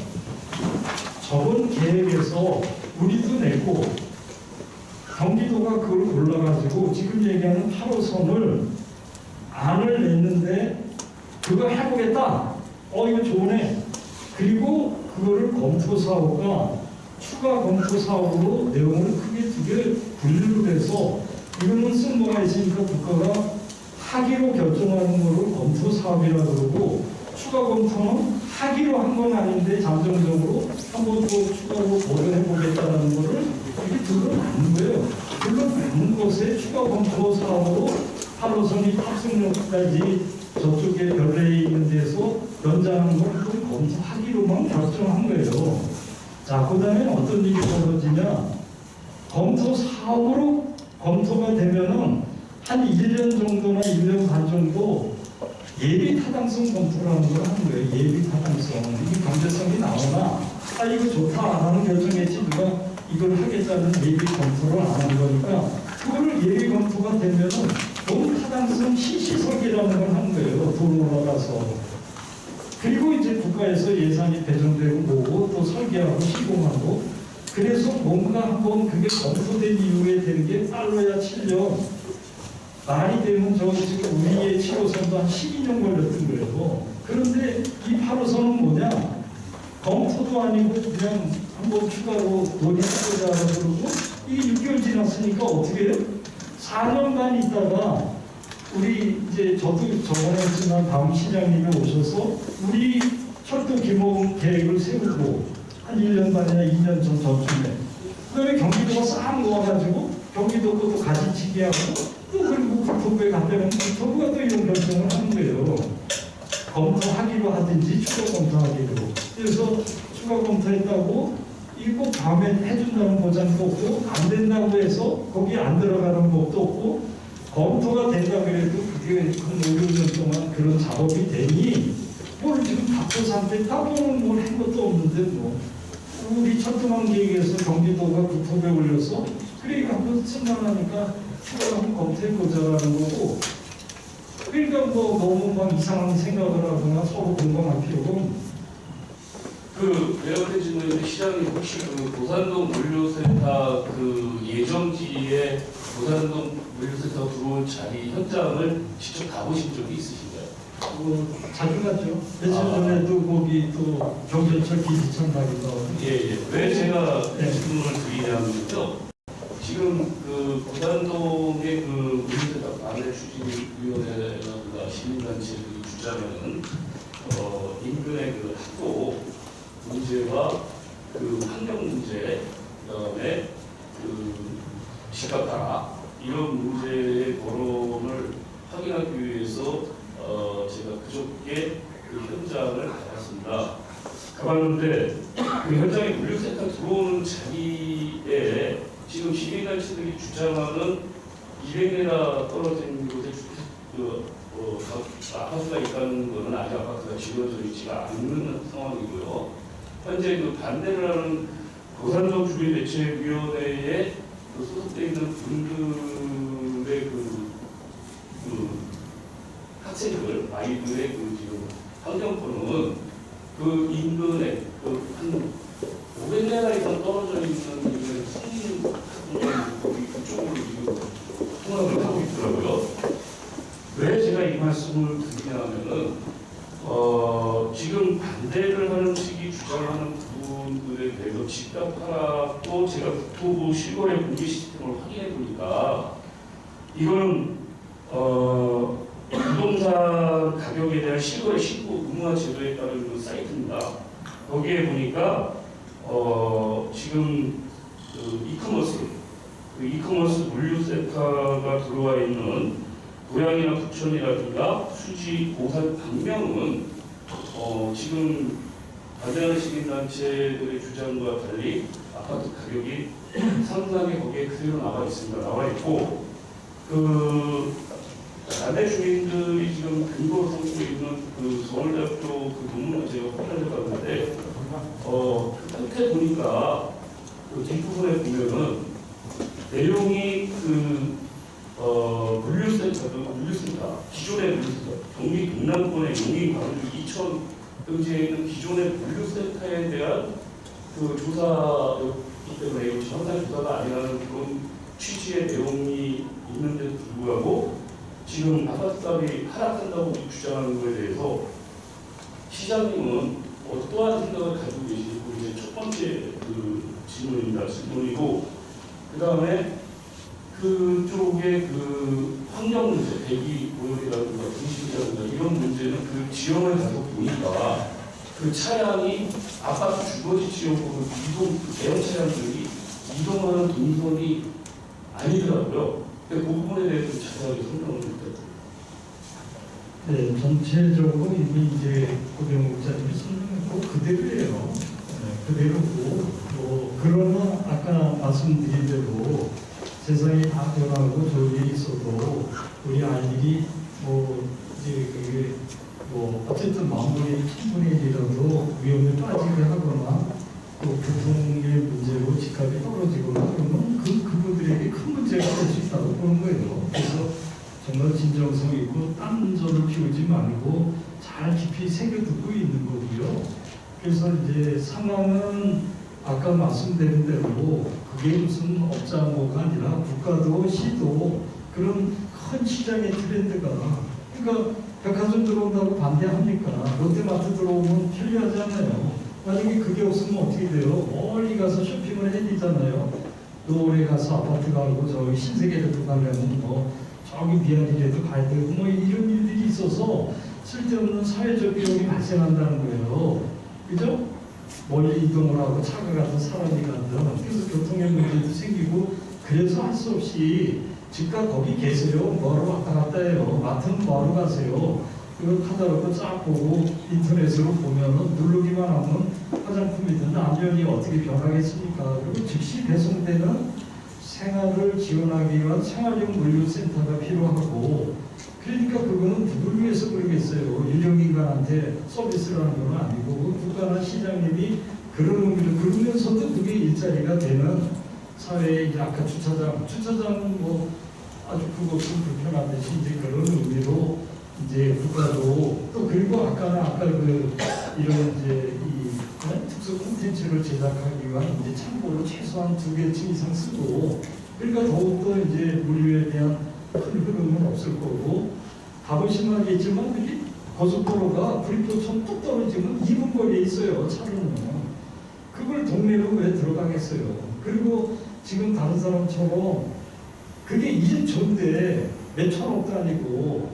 Speaker 1: 저번 계획에서 우리도 내고 경기도가 그걸 골라가지고 지금 얘기하는 8호선을 안을 냈는데 그거 해보겠다. 이거 좋네. 그리고 그거를 검토사업가 추가 검토사업으로 내용을 크게 두 개 분류를 해서 이거는 쓸모가 있으니까 국가가 하기로 결정하는 거를 검토사업이라고 그러고 추가 검토는 하기로 한 건 아닌데 잠정적으로 한번 더 추가로 고려해보겠다는 거를 이렇게 둘러놓는 거예요. 둘러놓는 것에 추가 검토 사업으로 8호선이 탑승역까지 저쪽에 별내에 있는 데서 연장하는 걸 검토하기로만 결정한 거예요. 자, 그 다음에 어떤 일이 벌어지냐. 검토 사업으로 검토가 되면은 한 1년 정도나 1년 반 정도 예비 타당성 검토라는 걸 하는 거예요. 예비 타당성. 이게 경제성이 나오나, 이거 좋다 하는 결정했지 누가 이걸 하겠다는 예비 검토를 안 하는 거니까, 그거를 예비 검토가 되면은 돈 타당성 실시설계라는 걸 하는 거예요. 돈을 받아서. 그리고 이제 국가에서 예산이 배정되고 뭐고 또 설계하고 시공하고, 그래서 뭔가 한번 그게 검토된 이후에 되는 게 빨라야 7년. 말이 되면 저 지금 우리의 7호선도 한 12년 걸렸던 거예요. 그런데 이 8호선은 뭐냐? 검토도 아니고 그냥 한번 추가로 논의해보자 그러고 이게 6개월 지났으니까 어떻게 해요? 4년간 있다가 우리 이제 저도 저번에 지난 다음 시장님이 오셔서 우리 철도 기본 계획을 세우고 한 1년 반이나 2년 전쯤에 그 다음에 경기도가 싹 모아가지고 경기도 것도 가지치기 하고 또 그리고 국토부에 갔다면 국토부가 또 이런 결정을 하는 거예요. 검토하기로 하든지 추가 검토하기로. 그래서 추가 검토했다고 이거 꼭 다음에 해준다는 보장도 없고 안 된다고 해서 거기 안 들어가는 것도 없고 검토가 된다 그래도 그게 한 5, 6년 동안 그런 작업이 되니 뭘 지금 답보 상태 답보는 뭘 한 것도 없는데 뭐 우리 철도망 계획에서 경기도가 국토부에 올려서 그래 한번 쓸만하니까 추가로 한번 검토해보자라는 거고, 그러니까 뭐 너무 막 이상한 생각을 하거나 서로 공감할 필요가 없는.
Speaker 4: 내가 질문인데 시장님 혹시 도산동 물류센터 예정지에 도산동 물류센터 들어올 자리 현장을 직접 가보신 적이 있으신가요?
Speaker 1: 자주 가죠. 며칠 전에도 거기 또 경전철 기지천 가기도 하고.
Speaker 4: 예. 왜 제가 질문을 드리냐면요. 지금 도산동의 물류센터 관내 추진위원회나 시민단체들이 주장하는 인근의 학교 문제와 환경 문제, 그다음에 집값하락 이런 문제의 거론을 확인하기 위해서 제가 그저께 현장을 가봤습니다. 가봤는데 현장에 물류센터 들어오는 자리에 지금 시민단체들이 주장하는 200m 떨어진 아파트가 있다는 것은 아직 아파트가 지어져 있지가 않는 상황이고요. 현재 그 반대를 하는 도산동 주민대책위원회에 소속되어 있는 분들의 그 학생들, 아이들의 그 지금 환경권은 그 인근에 한 500m 이상 떨어져 있는 성인 그쪽으로 지금 통합을 하고 있더라고요. 왜 제가 이 말씀을 드리냐면은 지금 반대를 하는 측이 주장하는 부분들에 대해서 집값하락도 제가 국토부 실거래 공개 시스템을 확인해 보니까 이거는 부동산 가격에 대한 실거래 신고 의무화 제도에 따른 그 사이트입니다. 거기에 보니까 지금 그 이커머스 물류센터가 들어와 있는 고양이나 부천이라든가 수지, 오산, 광명은 지금 반대하는 시민단체들의 주장과 달리 아파트 가격이 상당히 거기에 그대로 나와 있습니다. 나와 있고 반대 주민들이 지금 근거로 삼고 있는 그 서울대학교 그 논문을 제가 확인해 봤는데 그 끝에 보니까 그 뒷부분에 보면은 내용이 물류센터, 기존의 물류센터, 경기 동남권의 용인, 광주, 이천 등지에 있는 기존의 물류센터에 대한 그 조사였기 때문에 이거 정상 조사가 아니라는 그런 취지의 내용이 있는데도 불구하고 지금 아파트값이 하락한다고 주장하는 것에 대해서 시장님은 어떠한 생각을 가지고 계시고 이제 첫 번째 그 질문이고 그 다음에 그쪽에 그 환경 문제, 대기 오염이라든가 분실이라든가 이런 문제는 그 지형을 가서 보니까 그 차량이 아파트 주거지 지역으로 대형 차량들이 이동하는 동선이 아니더라고요. 그 부분에 대해서 자세하게 설명을 드릴게요.
Speaker 1: 네, 전체적으로 이제 고병욱 목사님이 설명했고 그대로예요. 네, 그대로고 그러나 아까 말씀드린 대로 세상이 다 변하고 저기 있어도 우리 아이들이 이제 그게 어쨌든 마무리 10분의1이라도 위험에 빠지게 하거나 또 교통의 문제로 집값이 떨어지거나 그러면 그분들에게 큰 문제가 될 수 있다고 보는 거예요. 그래서 정말 진정성 있고 딴전을 피우지 말고 잘 깊이 새겨두고 있는 거고요. 그래서 이제 상황은 아까 말씀드린 대로 그게 무슨 업자모가 아니라 국가도 시도 그런 큰 시장의 트렌드가 그러니까 백화점 들어온다고 반대합니까? 롯데마트 들어오면 편리하잖아요. 만약에 그게 없으면 어떻게 돼요? 멀리 가서 쇼핑을 해야 되잖아요. 노을에 가서 아파트 가고 저기 신세계를 가려면 저기 미아리라도 가야 되고 이런 일들이 있어서 쓸데없는 사회적 비용이 발생한다는 거예요. 그죠? 멀리 이동을 하고 차가 가든 사람이 가든 그래서 교통의 문제도 생기고 그래서 할 수 없이 집값 거기 계세요. 뭐하러 왔다 갔다 해요. 마트는 뭐하러 가세요. 그걸 카talog을 쫙 보고 인터넷으로 보면은 누르기만 하면 화장품이든 라면이 어떻게 변하겠습니까? 그리고 즉시 배송되는 생활을 지원하기 위한 생활용 물류센터가 필요하고 그러니까 그거는 누굴 위해서 그러겠어요. 인력인간한테 서비스를 하는 건 아니고 국가나 시장님이 그런 의미를 그러면서도 그게 일자리가 되는 사회에 이제 아까 주차장은 아주 그것은 불편하듯이 이제 그런 의미로 이제 국가도 또 그리고 아까 이런 이제 이 특수 콘텐츠를 제작하기 위한 이제 참고로 최소한 2개층 이상 쓰고 그러니까 더욱더 이제 물류에 대한 큰 흐름은 없을 거고 가보시면 알겠지만 고속도로가 브리토처럼 뚝 떨어지면 2분 거리에 있어요. 차로는 그걸 동네로 왜 들어가겠어요. 그리고 지금 다른 사람처럼 그게 1초인데 몇 천억도 아니고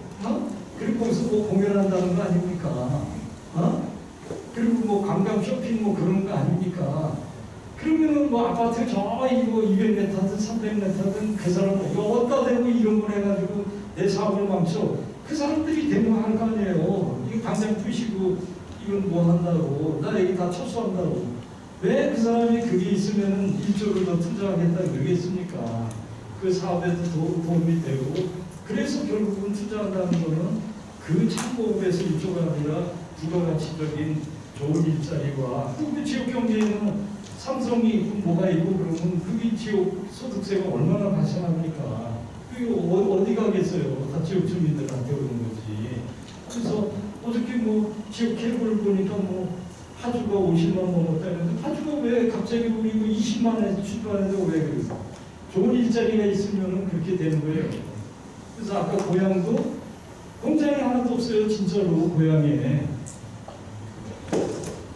Speaker 1: 그리고 거기서 공연한다는 거 아닙니까? 그리고 관광 쇼핑 그런 거 아닙니까? 그러면은 아파트 저 200m든 300m든 그 사람 어디다 대고 이런 걸 해가지고 내 사업을 망쳐. 그 사람들이 대모할 거 아니에요. 이거 당장 푸시고 이건 뭐 한다고. 나 여기 다 철수한다고. 왜 그 사람이 그게 있으면 1조를 더 투자하겠다 그러겠습니까? 그 사업에도 도움이 되고 그래서 결국은 투자한다는 거는 그 창고업에서 이쪽가 아니라 부가가치적인 좋은 일자리와 그 지역 경제에는 삼성이 있고 뭐가 있고 그러면 그게 지역 소득세가 얼마나 발생합니까? 그게 어디 가겠어요? 다 지역 주민들한테 오는 거지. 그래서 어저께 뭐 지역 케이블을 보니까 뭐 파주가 50만 넘었다는데 파주가 왜 갑자기 우리 20만에 출발해도 왜 그래요? 좋은 일자리가 있으면 그렇게 되는 거예요. 그래서 아까 고향도 공장이 하나도 없어요. 진짜로 고향에.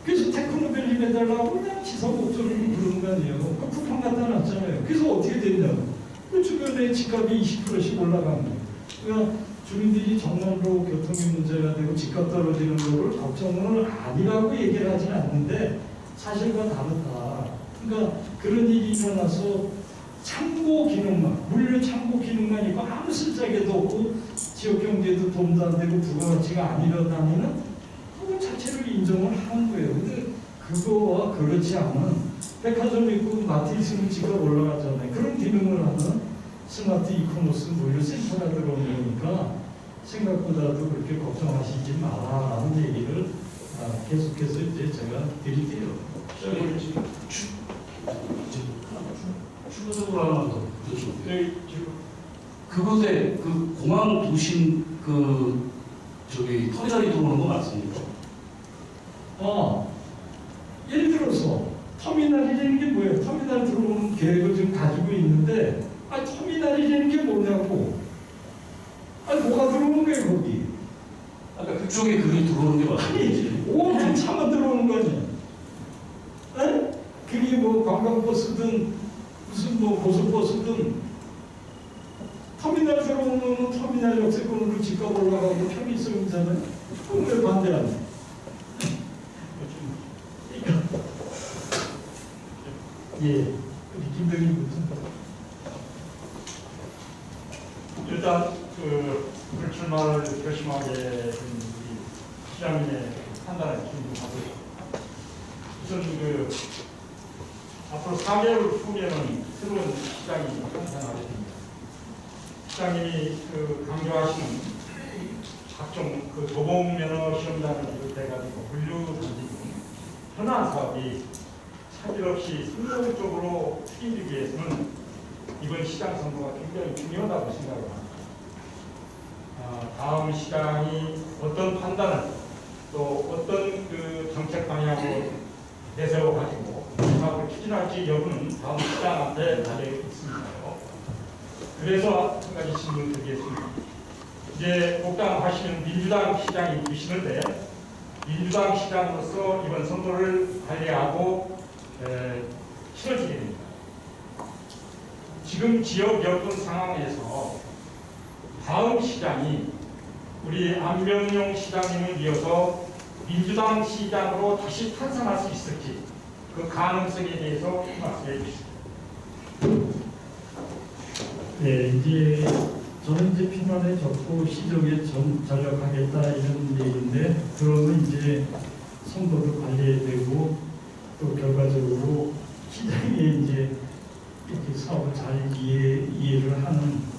Speaker 1: 그래서 테크노밸리 매달라고 그냥 지상곡절을 부르는 거 아니에요. 그 쿠팡 갖다 놨잖아요. 그래서 어떻게 됐냐고. 그 주변에 집값이 20%씩 올라간 거예요. 그러니까 주민들이 정말로 교통이 문제가 되고 집값 떨어지는 거를 걱정을 아니라고 얘기를 하진 않는데 사실과 다르다. 그러니까 그런 일이 일어나서 창고 기능만, 물류 창고 기능만 있고 아무 쓸데기도 없고 지역 경제도 도움도 안 되고 부가가치가 안 일어나면은 그거 자체를 인정을 하는 거예요. 근데 그거와 그렇지 않은 백화점 있고 마트 있으면 집값 올라가잖아요. 그런 기능을 하는 스마트 이커머스 물류 센터가 들어오는 거니까 생각보다도 그렇게 걱정하시지 마라는 얘기를 계속해서 이제 제가 드릴게요.
Speaker 4: 저기 지금 추가적으로 하나 더. 그곳에 그 공항 도심 그 저기 터미널이 들어오는 거 맞습니까?
Speaker 1: 예를 들어서 터미널이라는 게 뭐예요? 터미널 들어오는 계획을 지금 가지고 있는데 터미널이라는 게 뭐냐고. 뭐가 들어오는 거예요 거기?
Speaker 4: 아까 그쪽에 그게 들어오는 게 맞습니까?
Speaker 1: 온통 차만 들어오는 거지. 그게 뭐 관광버스든 무슨 뭐 고속버스든 터미널 들어오면 터미널 역세권으로 집값 올라가고 편의성이잖아요. 그럼 왜 반대하냐? 예, 우리 김병희 부장.
Speaker 5: 일단 그 불출마를 결심하게 된 우리 시장님의 판단을 존중하고요. 우선 그 앞으로 4개월 후면은 새로운 시장이 탄생하게 됩니다. 시장님이 그 강조하시는 각종 그 도봉면허 시험장을 비롯해가지고 물류단지 등 현안 사업이 차질 없이 성공적으로 추진되기 위해서는 이번 시장 선거가 굉장히 중요하다고 생각을 합니다. 다음 시장이 어떤 판단을 또 어떤 그 정책 방향으로 내세워가지고 사업을 추진할지 여부는 다음 시장한테 달려 있습니다요. 그래서 한 가지 질문을 드리겠습니다. 이제 복당하시는 민주당 시장이 되시는데 민주당 시장으로서 이번 선거를 관리하고 치러지게 됩니다. 지금 지역 여건 상황에서 다음 시장이 우리 안병용 시장님을 이어서 민주당 시장으로 다시 탄생할 수 있을지 그 가능성에 대해서 말씀해 주시죠.
Speaker 1: 네, 이제 저는 이제 피난해졌고 시정에 전력하겠다 이런 얘기인데 그러면 이제 선거도 관리해야 되고 또 결과적으로 시장에 이제 이렇게 사업을 잘 이해를 하는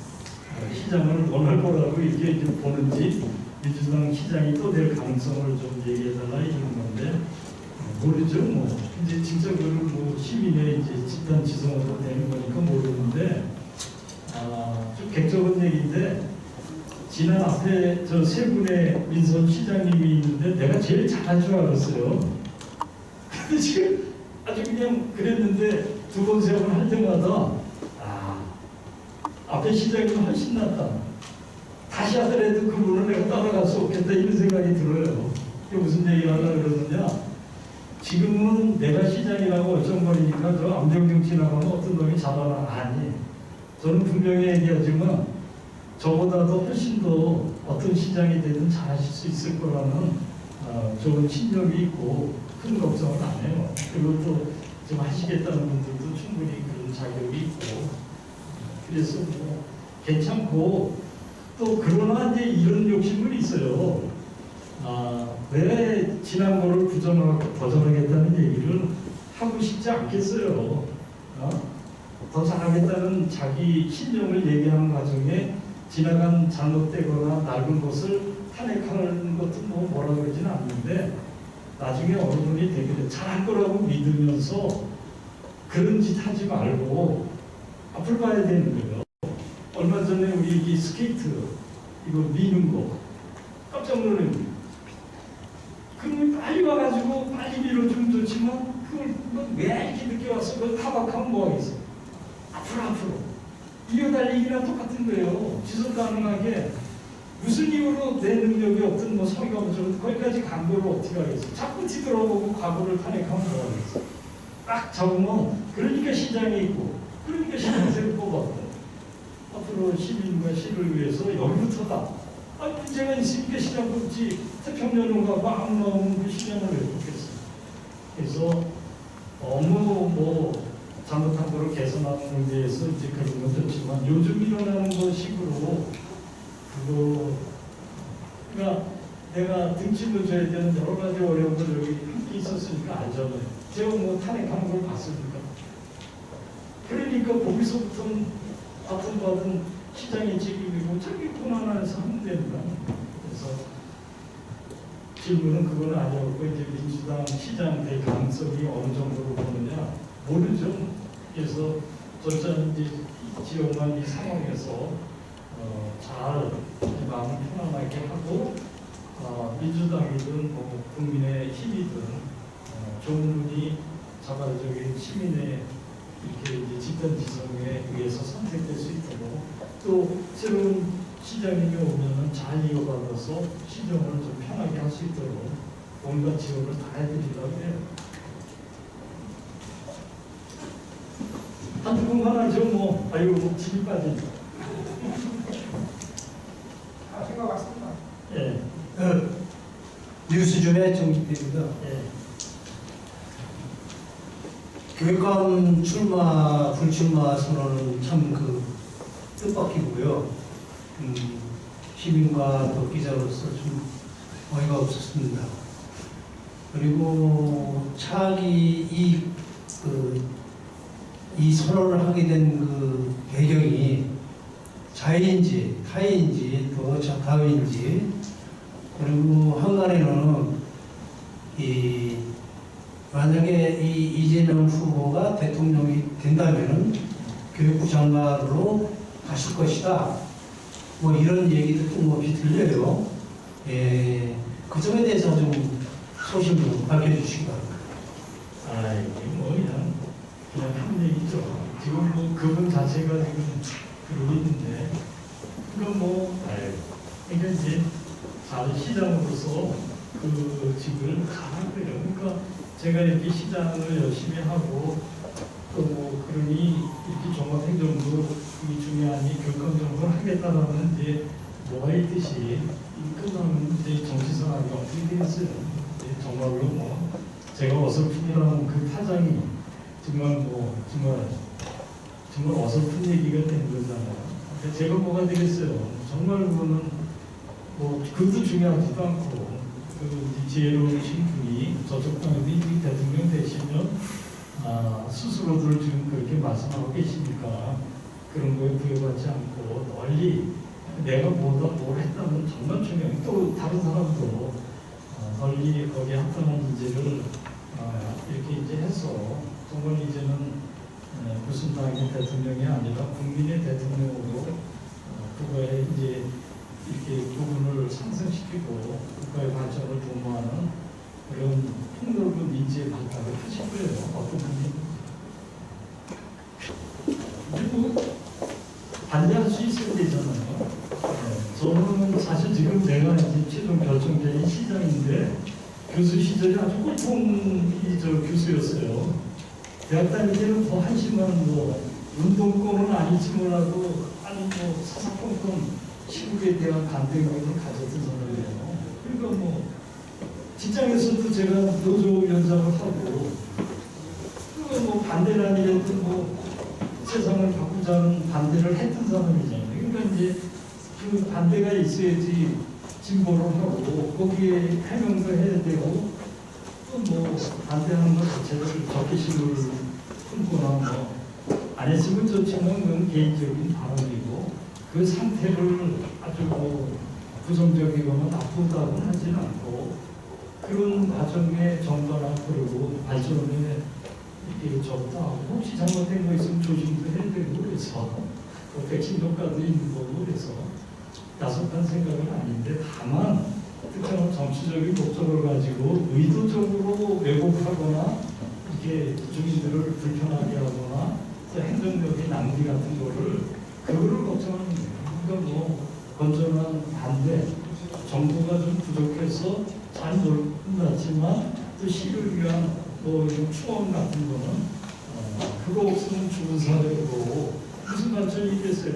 Speaker 1: 시장을 원할 거라고 이렇게 이제 보는지 민주당 시장이 또 될 가능성을 좀 얘기해달라 이런 건데 모르죠 뭐 이제 진짜 그걸 뭐 시민의 이제 집단 지성으로 되는 거니까 모르는데 좀 객적인 얘기인데 지난 앞에 저 세 분의 민선 시장님이 있는데 내가 제일 잘할 줄 알았어요. 근데 지금 아주 그냥 그랬는데 두 번 세 번 할 때마다 앞에 시장이 훨씬 낫다. 다시 하더라도 그분을 내가 따라갈 수 없겠다 이런 생각이 들어요. 이게 무슨 얘기를 하려고 그러느냐. 지금은 내가 시장이라고 어정거리니까 저 안병경 지나가면 어떤 놈이 잘하나. 아니. 저는 분명히 얘기하지만 저보다도 훨씬 더 어떤 시장이 되든 잘하실 수 있을 거라는 좋은 신념이 있고 큰 걱정은 안 해요. 그리고 또 좀 하시겠다는 분들도 충분히 그런 자격이 있고 그래서 뭐 괜찮고 또 그러나 이제 이런 욕심은 있어요. 왜 지난 거를 부정하겠다는 얘기를 하고 싶지 않겠어요. 더 잘하겠다는 자기 신념을 얘기하는 과정에 지나간 잘못되거나 낡은 것을 탄핵하는 것도 뭐 뭐라 그러진 않는데 나중에 어느 분이 되게 잘할 거라고 믿으면서 그런 짓 하지 말고 앞을 봐야 되는 거예요. 얼마 전에 우리 이 스케이트 이거 미는 거 깜짝 놀란 거예요. 그러면 빨리 와가지고 빨리 밀어주면 좋지만 그걸 왜 이렇게 늦게 와서 그걸 타박하면 뭐하겠어. 앞으로 이어달리기랑 똑같은 거예요. 지속 가능하게 무슨 이유로 내 능력이 없든 뭐 성의가 없어도 거기까지 간 거를 어떻게 하겠어. 자꾸 뒤돌아보고 과거를 탄핵하면 뭐하겠어. 딱 잡으면 그러니까 시장이 있고 그러니까 시장세를 뽑았고 앞으로 시민과 시를 위해서 여기부터다. 문제가 있으니까 시장 뽑지 태평양으로 가고 안 나오면 그 시장을 왜 뽑겠어. 그래서 너무 뭐 잘못한 거를 개선하는 문제에서 이제 그런 건 좋지만 요즘 일어나는 것식으로 그러니까 내가 등치도 줘야 되는 여러 가지 어려움들 여기 함께 있었으니까 알잖아요. 제가 뭐 탄핵하는 걸 봤습니까? 그러니까 거기서부터는 받은 시장의 책임이고 자기 돈 하나에서 하면 된다. 그래서 질문은 그건 아니었고 이제 민주당 시장 될 가능성이 어느 정도로 보느냐 모르죠. 그래서 저는 이제 지역만 이 상황에서 잘 마음 편안하게 하고 민주당이든 뭐 국민의 힘이든 좋은 분이 자발적인 시민의 이렇게 이제 집단지성에 의해서 선택될 수 있도록 또 새로운 시장님이 오면은 잘 이어받아서 시정을 좀 편하게 할 수 있도록 온갖 지원을 다 해드리려고 해요. 한두 하나죠 뭐. 아이고 뭐 집이 빠진다.
Speaker 6: 하신 것 같습니다.
Speaker 1: 예.
Speaker 6: 뉴스준의 정기입니다.
Speaker 1: 예.
Speaker 6: 교육감 출마, 불출마 선언은 참 뜻밖이고요. 시민과 또 기자로서 좀 어이가 없었습니다. 그리고 차기 이 선언을 하게 된 배경이 자의인지 타의인지 또 다의인지 그리고 한간에는 만약에 이재명 후보가 대통령이 된다면 교육부 장관으로 가실 것이다. 뭐 이런 얘기도 뜬금없이 들려요. 그 점에 대해서 좀 소신 좀 밝혀주시기 바랍니다.
Speaker 1: 이게 뭐 그냥 한 얘기죠. 지금 뭐 그분 자체가 지금 그러고 있는데 그건 뭐 그러니까 이제 잘 시장으로서 그 집을 가는 거예요. 그러니까 제가 이렇게 시장을 열심히 하고 또 뭐 그러니 이렇게 종합행정도 이 중요하니 교육감 정도를 하겠다라는 이제 뭐가 있듯이 끝나면 이제 정치 상황이 어떻게 되겠어요. 정말로 뭐 제가 어설픈이라는 그 타장이 정말 정말 어설픈 얘기가 된 거잖아요. 제가 뭐가 되겠어요. 정말 그거는 뭐 그것도 중요하지도 않고 그 지혜로우신 분이 저쪽 당에도 대통령 되시면 스스로들 지금 그렇게 말씀하고 계시니까 그런 거에 부여받지 않고 널리 내가 뭘 했다면 정말 중요해. 또 다른 사람도 널리 거기에 합당한 인재를 이렇게 이제 해서 정말 이제는 무슨 당의 대통령이 아니라 국민의 대통령으로 그거에 이제 이렇게 부분을 상승시키고 국가의 발전을 도모하는 그런 폭넓은 인지의 발달을 하실 거예요. 어떤 분이. 그리고 반대할 수 있어야 되잖아요. 저는 사실 지금 내가 이제 최종 결정된 시장인데 교수 시절이 아주 꼴통이 교수였어요. 대학 다닐 때는 더 한심한 운동권은 아니지 몰라도 아니 사사건건 시국에 대한 간대감을 가졌던 사람이에요. 그러니까 직장에서도 제가 노조위원장을 하고 그거 반대를 아니래도 세상을 바꾸자는 반대를 했던 사람이잖아요. 그러니까 이제 그 반대가 있어야지 진보를 하고 거기에 해명도 해야 되고 또 반대하는 것 자체를 적개심을 품거나 안 했으면 좋지만 그건 개인적인 발언이고 그 상태를 아주 부정적이거나 나쁘다고는 하지는 않고 그런 과정의 정당화 그리고 발전에 이게 적다 하고 혹시 잘못된 거 있으면 조심도 해야 되고 그래서 또 백신 효과도 있는 거고 그래서 나섭한 생각은 아닌데 다만 특정한 정치적인 목적을 가지고 의도적으로 왜곡하거나 이렇게 주민들을 불편하게 하거나 또 행정력의 낭비 같은 거를 그거를 걱정하는 거예요. 그러니까 뭐 건전한 반대 정부가 좀 부족해서 잘 몰랐지만 또 시를 위한 뭐 이런 추원 같은 거는 그거 없으면 죽은 사회고 무슨 발전이 있겠어요.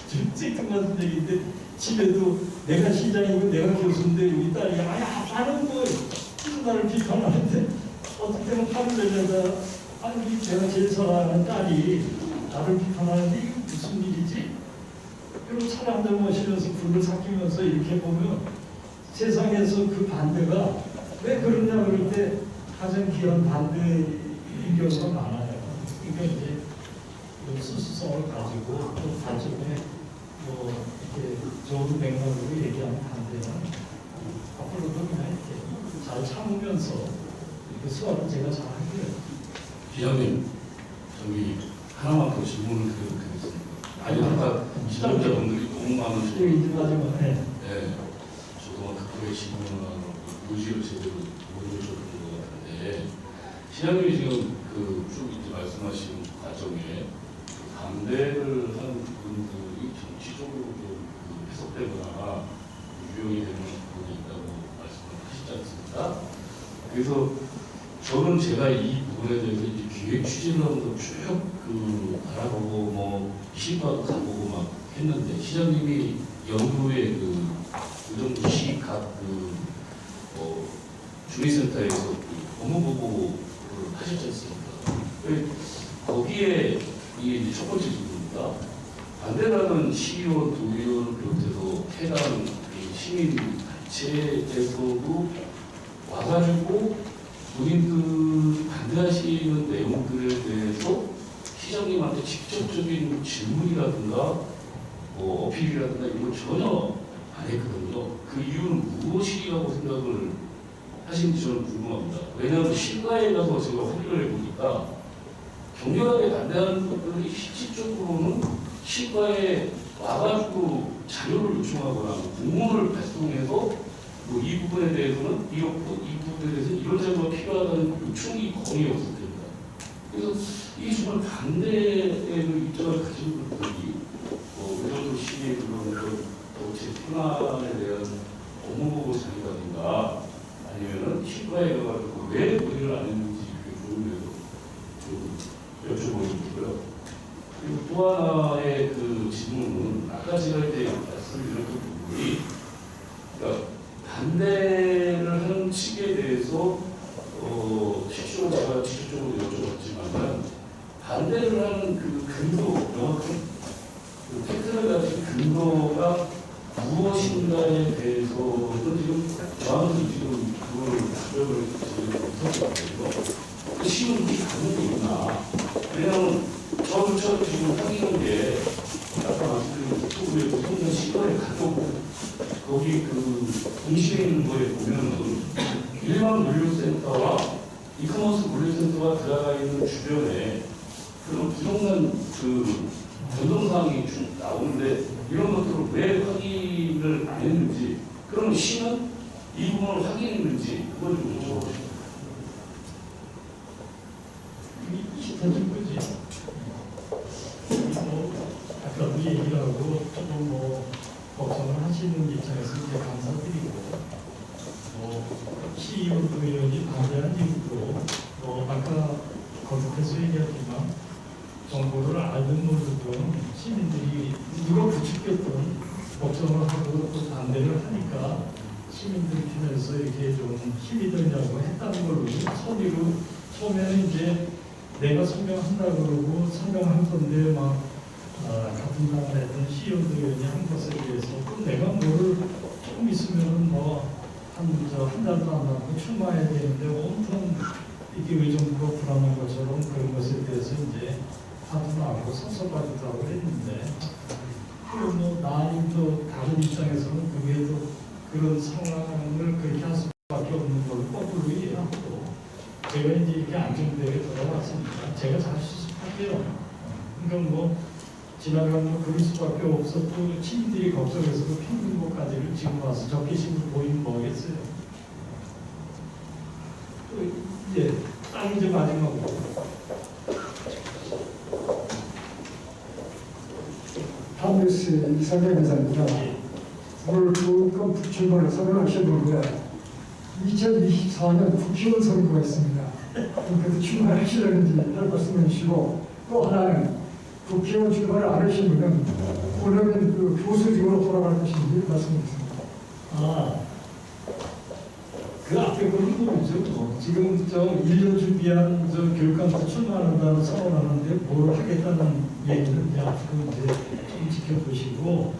Speaker 1: 지금 찌뚱한 얘기인데 집에도 내가 시장이고 내가 교수인데 우리 딸이 아야 나는 뭐 나를 비판하는데 어떻게 보면 화를 내려다 아니 제가 제일 사랑하는 딸이 나를 비판하는데 이게 무슨 일이지? 그리고 차를 한 잔 마시면서 불을 삭히면서 이렇게 보면 세상에서 그 반대가 왜 그러냐 그럴 때 가장 귀한 반대인 경우가 많아요. 그러니까 이제 수수성을 가지고 또 발전에 뭐 이렇게 좋은 맥락으로 얘기하는 반대는 앞으로도 그냥 이렇게 잘 참으면서 이렇게 수업을 제가 잘 할게요.
Speaker 7: 기자님, 저기 하나만 더 질문을 드려도 되겠습니까? 아니, 아까 시청자분들이 너무 많으시고,
Speaker 1: 이제 마지막 네.
Speaker 7: 네, 저도 그거의 질문을 요지를 제대로 모르셨던 것 같은데, 시장님이 지금 쭉 이제 말씀하신 과정에 반대를 하는 부분들이 정치적으로 좀 해석되거나 유용이 되는 부분이 있다고 말씀을 하시지 않습니까? 그래서 저는 제가 이 부분에 대해서 이제 기획 취재를 하면서 쭉 알아보고 뭐 시과도 가보고 막 했는데 시장님이 연구에 그 정도 각 주민센터에서 업무보고를 하셨지 않습니까? 거기에 이게 이제 첫 번째 질문입니다. 반대라는 시의원, 도의원을 비롯해서 해당 시민 단체에서도 와가지고 본인들 반대하시는 내용들에 대해서 시장님한테 직접적인 질문이라든가 뭐 어필이라든가 이런 걸 전혀 안 했거든요. 그 이유는 무엇이라고 생각을 하시는지 저는 궁금합니다. 왜냐하면 실가에 가서 제가 확인을 해보니까 격렬하게 반대하는 것들이 실질적으로는 실가에 와가지고 자료를 요청하거나 공문을 발송해서 뭐 이 부분에 대해서는 이렇고 이 부분에 대해서 이런 자료가 필요하다는 요청이 거의 없을 겁니다. 그래서 이게 정말 반대의 입장을 가진 분들이 의정부 시의 그런 재판에 대한 업무보고 자료라든가 아니면은 실과에 가가지고 왜 논의를 안 했는지 그게 궁금해서 좀 여쭤보고 싶고요. 그리고 또 하나의 그 질문은 아까 제가 이제 말씀드렸던 부분이 그러니까 반대를 하는 측에 대해서 실제로 제가 직접적으로 여쭤봤지만 반대를 하는 그 근거, 명확한 그 팩트를 가진 근거가 무엇인가에 대해서는 지금 저한테 지금 그걸 답변을 못하거든요. 그 시험이 가능이 있나? 왜냐하면 저조차도 지금 하기는 게 아까 말씀드린 유튜브에 보통 시간에 가도 거기 공시에 있는 거에 보면은 일반 물류센터와 이커머스 물류센터가 들어가 있는 주변에 그런 부동산 변동사항이 나오는데 이런 것들을 왜 확인을 안 했는지 그러면 시는 이 부분을 확인했는지 그걸 좀 여쭤보고 싶습니다.
Speaker 1: 시켜준 거지. 아까도 얘기를 하고 조금 걱정을 하시는 입장에서 이제 감사드리고 시의원 의원이 반대한 이유도 아까 거듭해서 얘기하지만 정보를 알든 모르든 시민들이 누가 부추겼든 걱정을 하고 또 반대를 하니까 시민들 편에서 이렇게 좀 힘이 되냐고 했다는 걸로 선의로 처음에는 이제 내가 설명한다 그러고 설명한 건데 막 같은 당을 했던 시의원들이 한 것에 대해서 또 내가 뭐를 조금 있으면 한 달도 안 남고 출마해야 되는데 온통 이게 의정부가 불안한 것처럼 그런 것에 대해서 이제 화도 나고 섭섭하기도 하고 했는데 그뭐 나님 또 다른 입장에서는 그게도 그런 상황을 그렇게 할 수밖에 없는 걸로 거꾸로 이해하고 제가 이제 이렇게 안정되게 돌아왔으니까 제가 잘 수습할게요. 그러니까 뭐 지나가면 그럴 수밖에 없었고 시민들이 걱정해서 그 평균고까지를 지금 와서 적개심을 보이면 뭐겠어요. 또 이제 딱 이제 마지막으로
Speaker 8: 한뉴스 이상현 회장입니다. 오늘 조금 북출마를 선언하셨는데 2024년 국회의원 선거가 있습니다. 그래서 출마하시려는지 할 말씀해 주시고 또 하나는 국회의원 출마를 안 하시면 그러면 그 교수직으로 돌아갈 것인지 말씀해 주세요.
Speaker 1: 그 앞에 그런 거죠. 지금 저 1년 준비한 저 교육감사 출마한다는 선언하는데 뭘 하겠다는 얘기는 이제 앞으로 이제 좀 지켜보시고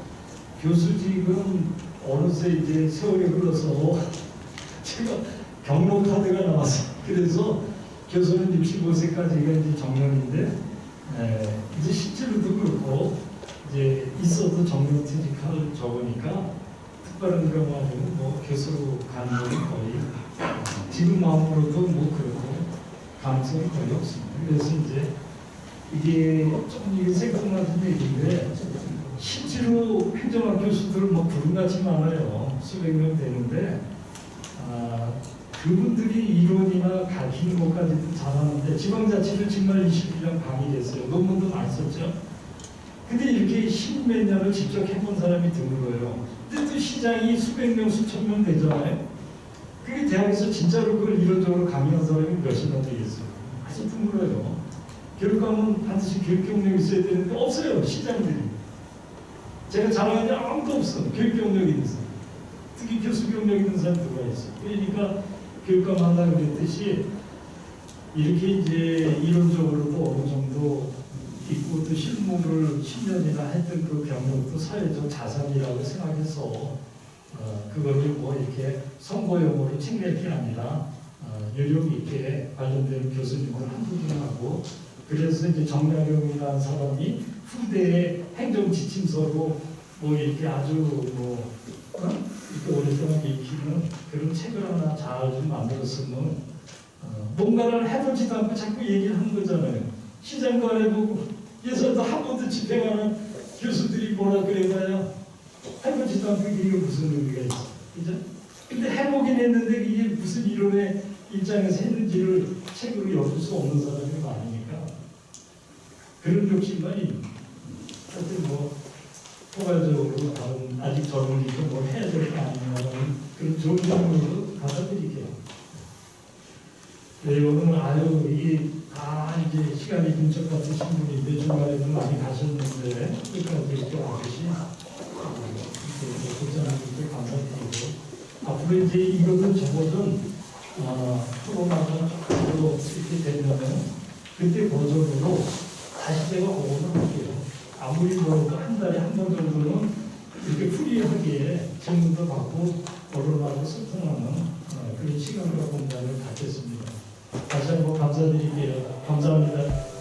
Speaker 1: 교수직은 어느새 이제 세월이 흘러서 제가 경로 카드가 나왔어요. 그래서 교수는 65세까지가 이제 정년인데 이제 실제로도 그렇고 이제 있어도 정년퇴직할 적으니까 특별한 경우는 뭐 교수로 가는 건 거의 지금 마음으로도 뭐 그렇고 가능성이 거의 없습니다. 그래서 이제 이게 좀 이게 생뚱맞은 얘기인데 실제로 행정학 교수들은 뭐 구름같이 많아요. 수백 명 되는데 그분들이 이론이나 가르치는 것까지도 잘하는데 지방자치를 정말 21년 방해했어요. 논문도 많이 썼죠. 근데 이렇게 십몇 년을 직접 해본 사람이 드물어요. 근데 또 시장이 수백 명, 수천 명 되잖아요. 그게 대학에서 진짜로 그걸 이론적으로 강의한 사람이 몇이나 되겠어요. 아주 드물어요. 교육감은 반드시 교육 경력이 있어야 되는데 없어요. 시장들이. 제가 자랑하는 데 아무도 없어. 교육 경력이 있는 사람. 특히 교수 경력 있는 사람 누가 있어요. 그러니까 교육감 한다고 그랬듯이 이렇게 이제 이론적으로도 어느 정도 있고 또 실무를 10년이나 했던 그 경력도 사회적 자산이라고 생각해서 그거를 뭐 이렇게 선거용으로 챙길 게 아니라 여력 있게 관련된 교수님들 한분하고 그래서 이제 정약용이라는 사람이 후대의 행정 지침서로 뭐 이렇게 아주 뭐 이렇게 오랫동안 읽히는 그런 책을 하나 잘 좀 만들었으면 뭔가를 해보지도 않고 자꾸 얘기를 하는 거잖아요. 시장도 안 해보고 예전도 한 번도 집행하는 교수들이 뭐라 그래봐야 해보지도 않고 이게 무슨 의미가 있어. 그죠? 근데 해보긴 했는데 이게 무슨 이론의 입장에서 했는지를 책으로 엿볼 수 없는 사람이 많으니까 그런 욕심만이 하여튼 뭐 포괄적으로 다른 아직 젊으니까 뭘 해야 될 거 아니냐는 그런 좋은 점으로 받아들이게요. 네, 오늘 아유 이게 다 이제 시간이 분석 같은 신분인데 중간에도 많이 가셨는데 끝까지 이렇게 와주시 국장님께 감사드리고 앞으로 이제 이거는 적어도 프로마가 앞으로 이렇게 되면 그때 버전으로 다시 제가 오늘 할게요. 아무리 뭐래도 한 달에 한 번 정도는 이렇게 프리하게 질문도 받고 언론하고 소통하는 그런 시간과 공간을 갖겠습니다. 다시 한번 감사드릴게요. 감사합니다.